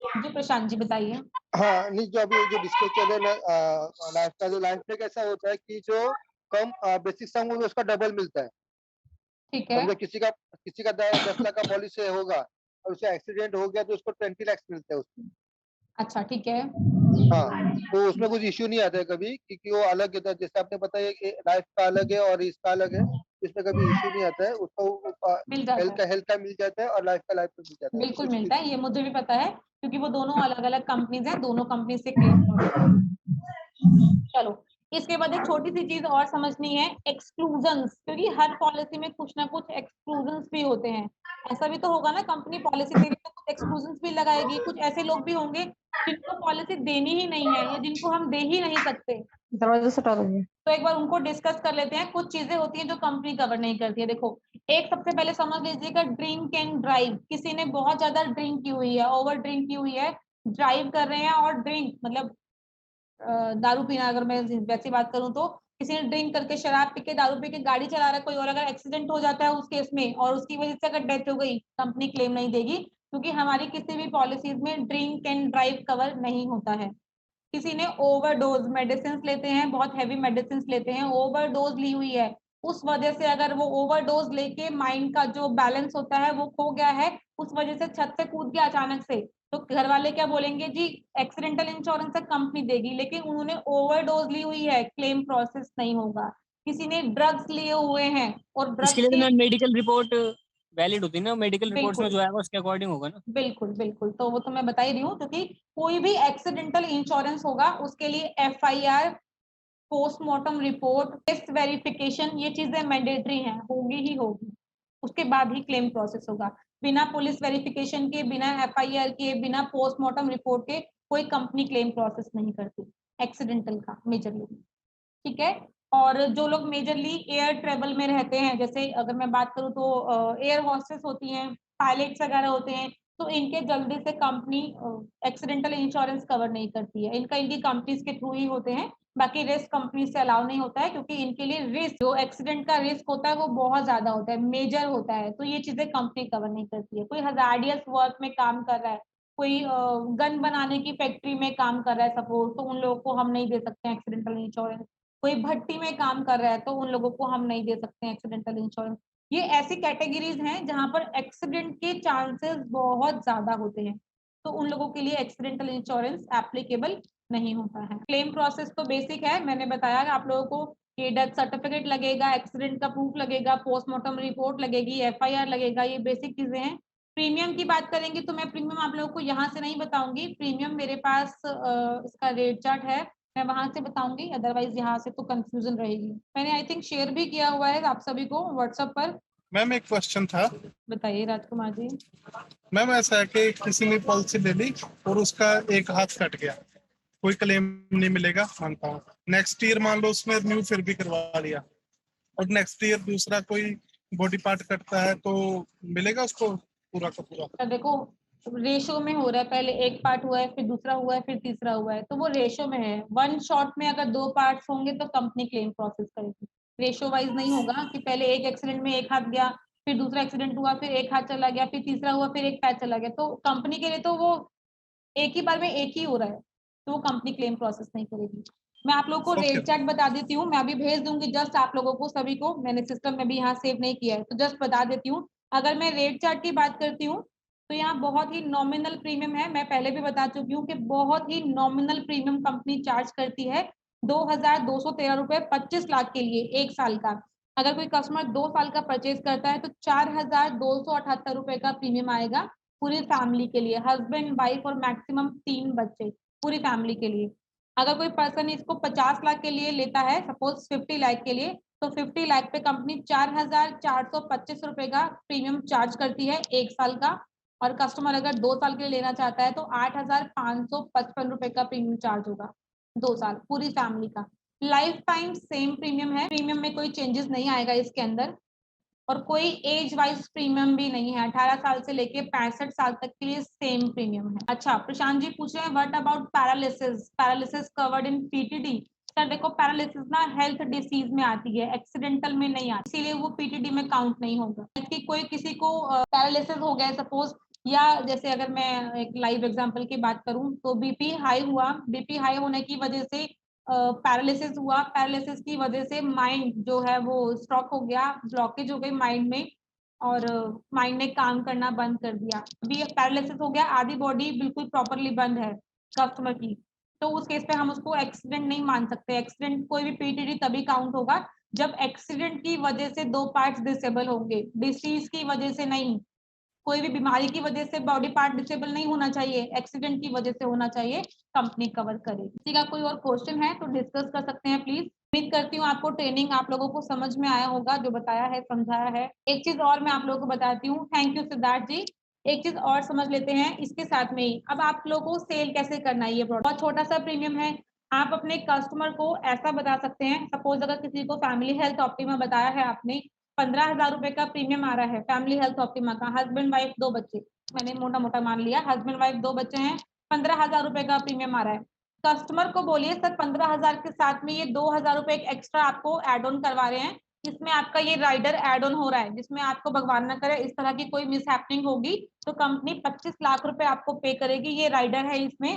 जी प्रशांत जी बताइए। हाँ नहीं, जो अभी जो डिस्कस चल रहा है लाइफ का, जो लाइफ में कैसा होता है कि जो कम बेसिक सम होगा उसका डबल मिलता है। ठीक है, किसी का 10 लाख का पॉलिसी होगा और उसे एक्सीडेंट हो गया तो उसको 20 लाख मिलता है उसमें। अच्छा ठीक है, हाँ तो उसमें कुछ इश्यू नहीं आता है कभी, क्योंकि वो अलग है, जैसे आपने बताया लाइफ का अलग है और इसका अलग है, इसमें कभी इश्यू नहीं आता है, उसको हेल्थ का मिल जाता है और लाइफ का लाइफ मिल जाता है। बिल्कुल मिलता है, ये मुझे भी पता है क्योंकि वो दोनों अलग अलग कंपनीज हैं, दोनों कंपनी से क्लेम। चलो इसके बाद एक छोटी सी चीज और समझनी है, एक्सक्लूजन्स, क्योंकि हर पॉलिसी में कुछ ना कुछ एक्सक्लूजन्स भी होते हैं। ऐसा भी तो होगा ना, कंपनी पॉलिसी दे रही है तो कुछ एक्सक्लूजन्स भी लगाएगी, कुछ ऐसे लोग भी होंगे जिनको पॉलिसी देनी ही नहीं है या जिनको हम दे ही नहीं सकते, दरवाजा से हटा दीजिए। तो एक बार उनको डिस्कस कर लेते हैं। कुछ चीजें होती हैं जो कंपनी कवर नहीं करती है। देखो एक सबसे पहले समझ लीजिएगा, ड्रिंक एंड ड्राइव, किसी ने बहुत ज्यादा ड्रिंक की हुई है, ओवर ड्रिंक की हुई है, ड्राइव कर रहे हैं और ड्रिंक मतलब दारू पीना, अगर मैं वैसी बात करूं तो किसी ने ड्रिंक करके शराब पी के दारू पी के गाड़ी चला रहा है कोई, और अगर एक्सीडेंट हो जाता है उस केस में और उसकी वजह से अगर डेथ हो गई, कंपनी क्लेम नहीं देगी, क्योंकि हमारी किसी भी पॉलिसीज में ड्रिंक एंड ड्राइव कवर नहीं होता है। किसी ने ओवरडोज मेडिसिन लेते हैं, बहुत हैवी मेडिसिन लेते हैं, ओवरडोज ली हुई है, उस वजह से अगर वो ओवरडोज लेके माइंड का जो बैलेंस होता है वो खो गया है, उस वजह से छत से कूद गया अचानक से, तो घर वाले क्या बोलेंगे जी एक्सीडेंटल इंश्योरेंस से कंपनी देगी, लेकिन उन्होंने ओवरडोज ली हुई है, क्लेम प्रोसेस नहीं होगा। किसी ने ड्रग्स लिए हुए हैं और ड्रग्स इसके लिए तो मैम मेडिकल रिपोर्ट वैलिड होती है ना, मेडिकल रिपोर्ट्स में जो आएगा उसके अकॉर्डिंग होगा ना। बिल्कुल बिल्कुल, तो वो तो मैं बता ही रही हूँ, क्योंकि कोई भी एक्सीडेंटल इंश्योरेंस होगा उसके लिए FIR, postmortem report, test verification, ये चीजें मैंडेटरी हैं, होगी ही होगी, उसके बाद ही क्लेम प्रोसेस होगा। बिना पुलिस वेरिफिकेशन के, बिना FIR के, बिना पोस्टमार्टम रिपोर्ट के कोई कंपनी क्लेम प्रोसेस नहीं करती एक्सीडेंटल का मेजरली, ठीक है। और जो लोग मेजरली एयर ट्रेवल में रहते हैं, जैसे अगर मैं बात करूं तो एयर हॉस्टेस होती हैं, पायलट्स वगैरह होते हैं, तो इनके जल्दी से कंपनी एक्सीडेंटल इंश्योरेंस कवर नहीं करती है, इनका इनकी कंपनीज के थ्रू ही होते हैं, बाकी रिस्क कंपनी से अलाउ नहीं होता है, क्योंकि इनके लिए रिस्क, जो एक्सीडेंट का रिस्क होता है वो बहुत ज्यादा होता है, मेजर होता है, तो ये चीजें कंपनी कवर नहीं करती है। कोई हजार्डियस वर्क में काम कर रहा है, कोई गन बनाने की फैक्ट्री में काम कर रहा है सपोज, तो उन लोगों को हम नहीं दे सकते हैं एक्सीडेंटल इंश्योरेंस। कोई भट्टी में काम कर रहा है तो उन लोगों को हम नहीं दे सकते हैं एक्सीडेंटल इंश्योरेंस। ये ऐसी कैटेगरीज हैं जहां पर एक्सीडेंट के चांसेस बहुत ज्यादा होते हैं, तो उन लोगों के लिए एक्सीडेंटल इंश्योरेंस एप्लीकेबल नहीं होता है। क्लेम प्रोसेस तो बेसिक है, मैंने बताया कि आप लोगों को ये डेथ सर्टिफिकेट लगेगा, एक्सीडेंट का प्रूफ लगेगा, पोस्टमार्टम रिपोर्ट लगेगी, FIR लगेगा, ये बेसिक चीजें हैं। प्रीमियम की बात करेंगे तो मैं प्रीमियम आप लोगों को यहाँ से नहीं बताऊंगी, प्रीमियम मेरे पास इसका रेट चार्ट है, मैं वहां से बताऊंगी, अदरवाइज यहाँ से तो कंफ्यूजन रहेगी। मैंने आई थिंक शेयर भी किया हुआ है आप सभी को व्हाट्सएप पर। मैम एक क्वेश्चन था। बताइए राजकुमार जी। मैम ऐसा है कि किसी ने पॉलिसी ले ली और उसका एक हाथ कट गया, कोई क्लेम नहीं मिलेगा, मानता हूँ। नेक्स्ट ईयर मान लो उसमें रिन्यू फिर भी करवा लिया और नेक्स्ट ईयर दूसरा कोई बॉडी पार्ट कटता है तो मिलेगा उसको पूरा का पूरा? देखो रेशो में हो रहा है, पहले एक पार्ट हुआ है, फिर दूसरा हुआ है, फिर तीसरा हुआ है, तो वो रेशो में है। वन शॉट में अगर 2 पार्ट्स होंगे तो कंपनी क्लेम प्रोसेस करेगी, रेशो वाइज नहीं होगा कि पहले एक एक्सीडेंट में एक हाथ गया, फिर दूसरा एक्सीडेंट हुआ, फिर एक हाथ चला गया, फिर तीसरा हुआ, फिर एक पैर चला गया, तो कंपनी के लिए तो वो एक ही बार में एक ही हो रहा है, तो वो कंपनी क्लेम प्रोसेस नहीं करेगी। मैं आप लोगों को रेट चार्ट बता देती हूँ, मैं अभी भेज दूंगी जस्ट आप लोगों को सभी को, मैंने सिस्टम में भी यहाँ सेव नहीं किया है, तो जस्ट बता देती हूँ। अगर मैं रेट चार्ट की बात करती हूँ तो यहाँ बहुत ही नॉमिनल प्रीमियम है, मैं पहले भी बता चुकी हूँ कि बहुत ही नॉमिनल प्रीमियम कंपनी चार्ज करती है, 2213 रुपए 25 लाख के लिए 1 साल का। अगर कोई कस्टमर 2 साल का परचेज करता है तो 4278 रुपए का प्रीमियम आएगा पूरी फैमिली के लिए, हस्बैंड वाइफ और मैक्सिमम 3 बच्चे, पूरी फैमिली के लिए। अगर कोई पर्सन इसको 50 लाख के लिए लेता है, सपोज 50 लाख के लिए, तो 50 लाख पे कंपनी 4425 रुपए का प्रीमियम चार्ज करती है 1 साल का, और कस्टमर अगर 2 साल के लिए लेना चाहता है तो 8555 रुपए का प्रीमियम चार्ज होगा 2 साल पूरी फैमिली का। लाइफ टाइम सेम प्रीमियम है, प्रीमियम में कोई चेंजेस नहीं आएगा इसके अंदर, और कोई एज वाइज प्रीमियम भी नहीं है, 18 साल से लेके 65 साल तक के लिए सेम प्रीमियम है। अच्छा, प्रशांत जी पूछ रहे हैं what about paralysis, paralysis covered in PTD? Sir देखो पैरालिसिस ना हेल्थ डिसीज में आती है, एक्सीडेंटल में नहीं आती, इसीलिए वो PTD में काउंट नहीं होगा। कि कोई किसी को पैरालिसिस हो गया सपोज, या जैसे अगर मैं एक लाइव एग्जांपल की बात करूं तो बीपी हाई हुआ, बीपी हाई होने की वजह से पैरालिसिस हुआ, पैरालिसिस की वजह से माइंड जो है वो स्ट्रोक हो गया, ब्लॉकेज हो गई माइंड में, और माइंड ने काम करना बंद कर दिया, अभी पैरालिसिस हो गया, आधी बॉडी बिल्कुल प्रॉपरली बंद है कस्टमर की, तो उस केस पे हम उसको एक्सीडेंट नहीं मान सकते। एक्सीडेंट कोई भी PTD तभी काउंट होगा जब एक्सीडेंट की वजह से 2 पार्ट्स डिसेबल होंगे, डिसीज की वजह से नहीं, कोई भी बीमारी की वजह से बॉडी पार्ट डिसेबल नहीं होना चाहिए, एक्सीडेंट की वजह से होना चाहिए, कंपनी कवर करेगी। किसी का कोई और क्वेश्चन है तो डिस्कस कर सकते हैं प्लीज। उम्मीद करती हूँ आपको ट्रेनिंग आप लोगों को समझ में आया होगा, जो बताया है समझाया है। एक चीज और मैं आप लोगों को बताती हूँ, थैंक यू सिद्धार्थ जी। एक चीज और समझ लेते हैं इसके साथ में ही, अब आप लोगों को सेल कैसे करना है, ये बहुत छोटा सा प्रीमियम है, आप अपने कस्टमर को ऐसा बता सकते हैं, सपोज अगर किसी को फैमिली हेल्थ ऑप्टिमा बताया है आपने, 15,000 रुपए का प्रीमियम आ रहा है फैमिली हेल्थ ऑप्टिमा का, हस्बैंड वाइफ 2 बच्चे, मैंने मोटा मोटा मान लिया, हस्बैंड वाइफ 2 बच्चे हैं, 15,000 रुपए का प्रीमियम आ रहा है। कस्टमर को बोलिए सर 15,000 के साथ में ये 2,000 रुपए एक्स्ट्रा आपको एड ऑन करवा रहे हैं, इसमें आपका ये राइडर एड ऑन हो रहा है, जिसमें आपको भगवान ना करे इस तरह की कोई मिसहैपनिंग होगी तो कंपनी 25 लाख रुपए आपको पे करेगी। ये राइडर है, इसमें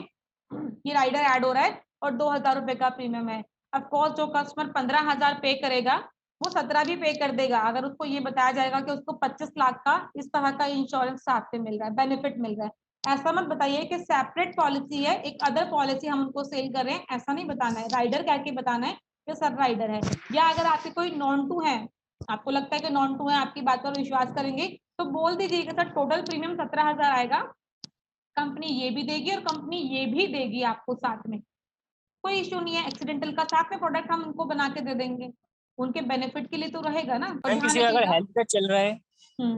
ये राइडर ऐड हो रहा है और 2,000 रुपए का प्रीमियम है। ऑफ कोर्स जो कस्टमर 15,000 पे करेगा वो 17 भी पे कर देगा अगर उसको ये बताया जाएगा कि उसको 25 लाख का इस तरह का इंश्योरेंस साथ में मिल रहा है, बेनिफिट मिल रहा है। ऐसा मत बताइए कि सेपरेट पॉलिसी है, एक अदर पॉलिसी हम उनको सेल कर रहे हैं, ऐसा नहीं बताना है। राइडर कह के बताना है कि सर राइडर है। या अगर आपके कोई नॉन टू है, आपको लगता है कि नॉन टू है, आपकी बात पर विश्वास करेंगे तो बोल दीजिए कि सर टोटल प्रीमियम 17,000 आएगा, कंपनी ये भी देगी और कंपनी ये भी देगी आपको साथ में, कोई इश्यू नहीं है। एक्सीडेंटल का साथ में प्रोडक्ट हम उनको बना के दे देंगे, उनके बेनिफिट के लिए तो रहेगा ना। किसी अगर हेल्थ का चल रहा है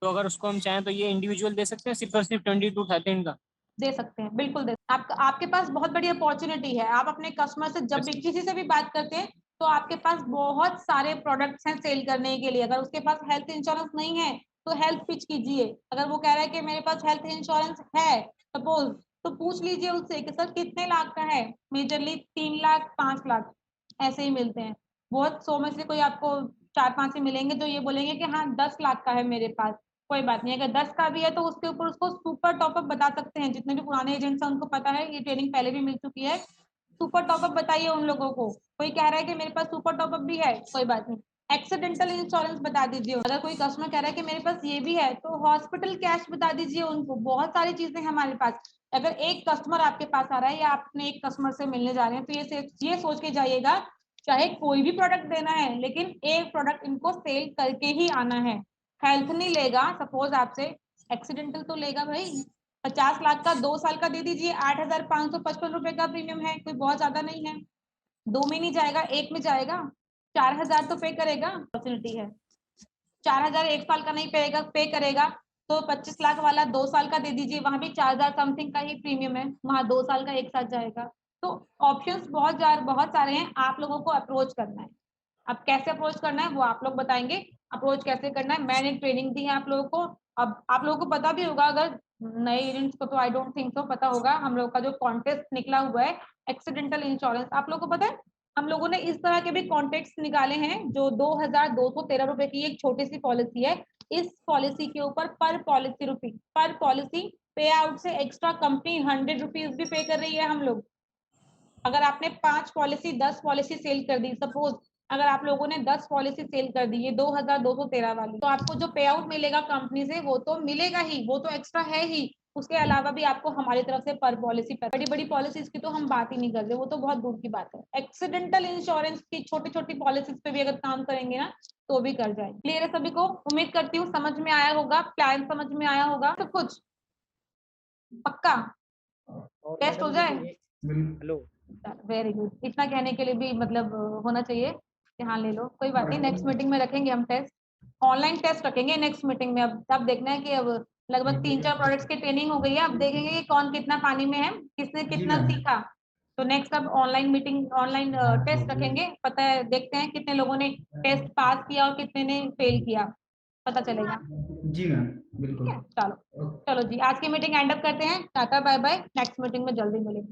तो अगर उसको हम चाहें तो ये इंडिविजुअल दे सकते हैं सिर्फ और सिर्फ 22,000 का दे सकते हैं, बिल्कुल दे। आपके पास बहुत बड़ी अपॉर्चुनिटी है। आप अपने कस्टमर से जब भी किसी से भी बात करते हैं तो आपके पास बहुत सारे प्रोडक्ट्स हैं सेल करने के लिए। अगर उसके पास हेल्थ इंश्योरेंस नहीं है तो हेल्थ पिच कीजिए। अगर वो कह रहा है कि मेरे पास हेल्थ इंश्योरेंस है सपोज, तो पूछ लीजिए उससे कि सर कितने लाख का है। मेजरली 3 लाख 5 लाख ऐसे ही मिलते हैं। बहुत 100 में से कोई आपको 4-5 ही मिलेंगे जो ये बोलेंगे कि हाँ 10 लाख का है मेरे पास। कोई बात नहीं, अगर 10 का भी है तो उसके ऊपर उसको सुपर टॉपअप बता सकते हैं। जितने भी पुराने एजेंट्स हैं उनको पता है, ये ट्रेनिंग पहले भी मिल चुकी है। सुपर टॉपअप बताइए उन लोगों को। कोई कह रहा है कि मेरे पास सुपर टॉपअप भी है, कोई बात नहीं। एक्सीडेंटल इंश्योरेंस बता दीजिए। अगर कोई कस्टमर कह रहा है कि मेरे पास ये भी है तो हॉस्पिटल कैश बता दीजिए उनको। बहुत सारी चीजें हमारे पास। अगर एक कस्टमर आपके पास आ रहा है या आपने एक कस्टमर से मिलने जा रहे हैं तो ये सोच के जाइएगा चाहे कोई भी प्रोडक्ट देना है लेकिन एक प्रोडक्ट इनको सेल करके ही आना है। हेल्थ नहीं लेगा, सपोज आपसे एक्सीडेंटल तो लेगा भाई। 50 लाख का 2 साल का दे दीजिए, 8,555 रुपए का प्रीमियम है, कोई बहुत ज्यादा नहीं है। 2 में नहीं जाएगा, 1 में जाएगा। 4,000 तो पे करेगा, अपॉर्चुनिटी है। 4,000 1 साल का नहीं पे करेगा तो 25 लाख वाला 2 साल का दे दीजिए, वहां भी 4,000 समथिंग का ही प्रीमियम है, वहां 2 साल का एक साथ जाएगा। तो ऑप्शंस बहुत सारे हैं, आप लोगों को अप्रोच करना है। अब कैसे अप्रोच करना है वो आप लोग बताएंगे। अप्रोच कैसे करना है मैंने ट्रेनिंग दी है आप लोगों को। अब आप लोगों को पता भी होगा, अगर नए एजेंट्स को तो आई डोंट थिंक सो पता होगा, हम लोग का जो कॉन्टेस्ट निकला हुआ है एक्सीडेंटल इंश्योरेंस, आप लोगों को पता है हम लोगों ने इस तरह के भी कॉन्टेक्ट निकाले हैं जो 2,213 रुपए की एक छोटी सी पॉलिसी है। इस पॉलिसी के ऊपर पर पॉलिसी पे आउट से एक्स्ट्रा कंपनी 100 रुपीज भी पे कर रही है हम लोग। अगर आपने 5 पॉलिसी 10 पॉलिसी सेल कर दी, सपोज अगर आप लोगों ने 10 पॉलिसी सेल कर दी ये 2,213 वाली, तो आपको जो पे आउट मिलेगा कंपनी से वो तो मिलेगा ही, वो तो एक्स्ट्रा है ही। उसके अलावा भी आपको हमारी तरफ से पर पॉलिसी, बड़ी बड़ी पॉलिसीज की तो हम बात ही नहीं कर रहे, वो तो बहुत दूर की बात है। एक्सीडेंटल इंश्योरेंस की छोटी छोटी पॉलिसीज पे भी अगर काम करेंगे ना तो भी कर जाए। क्लियर है सभी को? उम्मीद करती हूँ समझ में आया होगा, प्लान समझ में आया होगा सब कुछ। पक्का टेस्ट हो जाए? Hello, very good. इतना कहने के लिए भी मतलब होना चाहिए कि हाँ ले लो, कोई बात नहीं। नेक्स्ट मीटिंग में रखेंगे हम टेस्ट, ऑनलाइन टेस्ट रखेंगे नेक्स्ट मीटिंग में। अब देखना है कि अब लगभग 3-4 प्रोडक्ट्स की ट्रेनिंग हो गई है, अब देखेंगे कि कौन कितना पानी में है, किसने कितना सीखा। तो नेक्स्ट अब ऑनलाइन मीटिंग, ऑनलाइन टेस्ट रखेंगे। पता है, देखते हैं कितने लोगों ने टेस्ट पास किया और कितने ने फेल किया, पता चलेगा। जी मैम, बिल्कुल। चलो जी, आज की मीटिंग एंड अप करते हैं। Tata bye bye, next meeting में जल्दी मिलेंगे।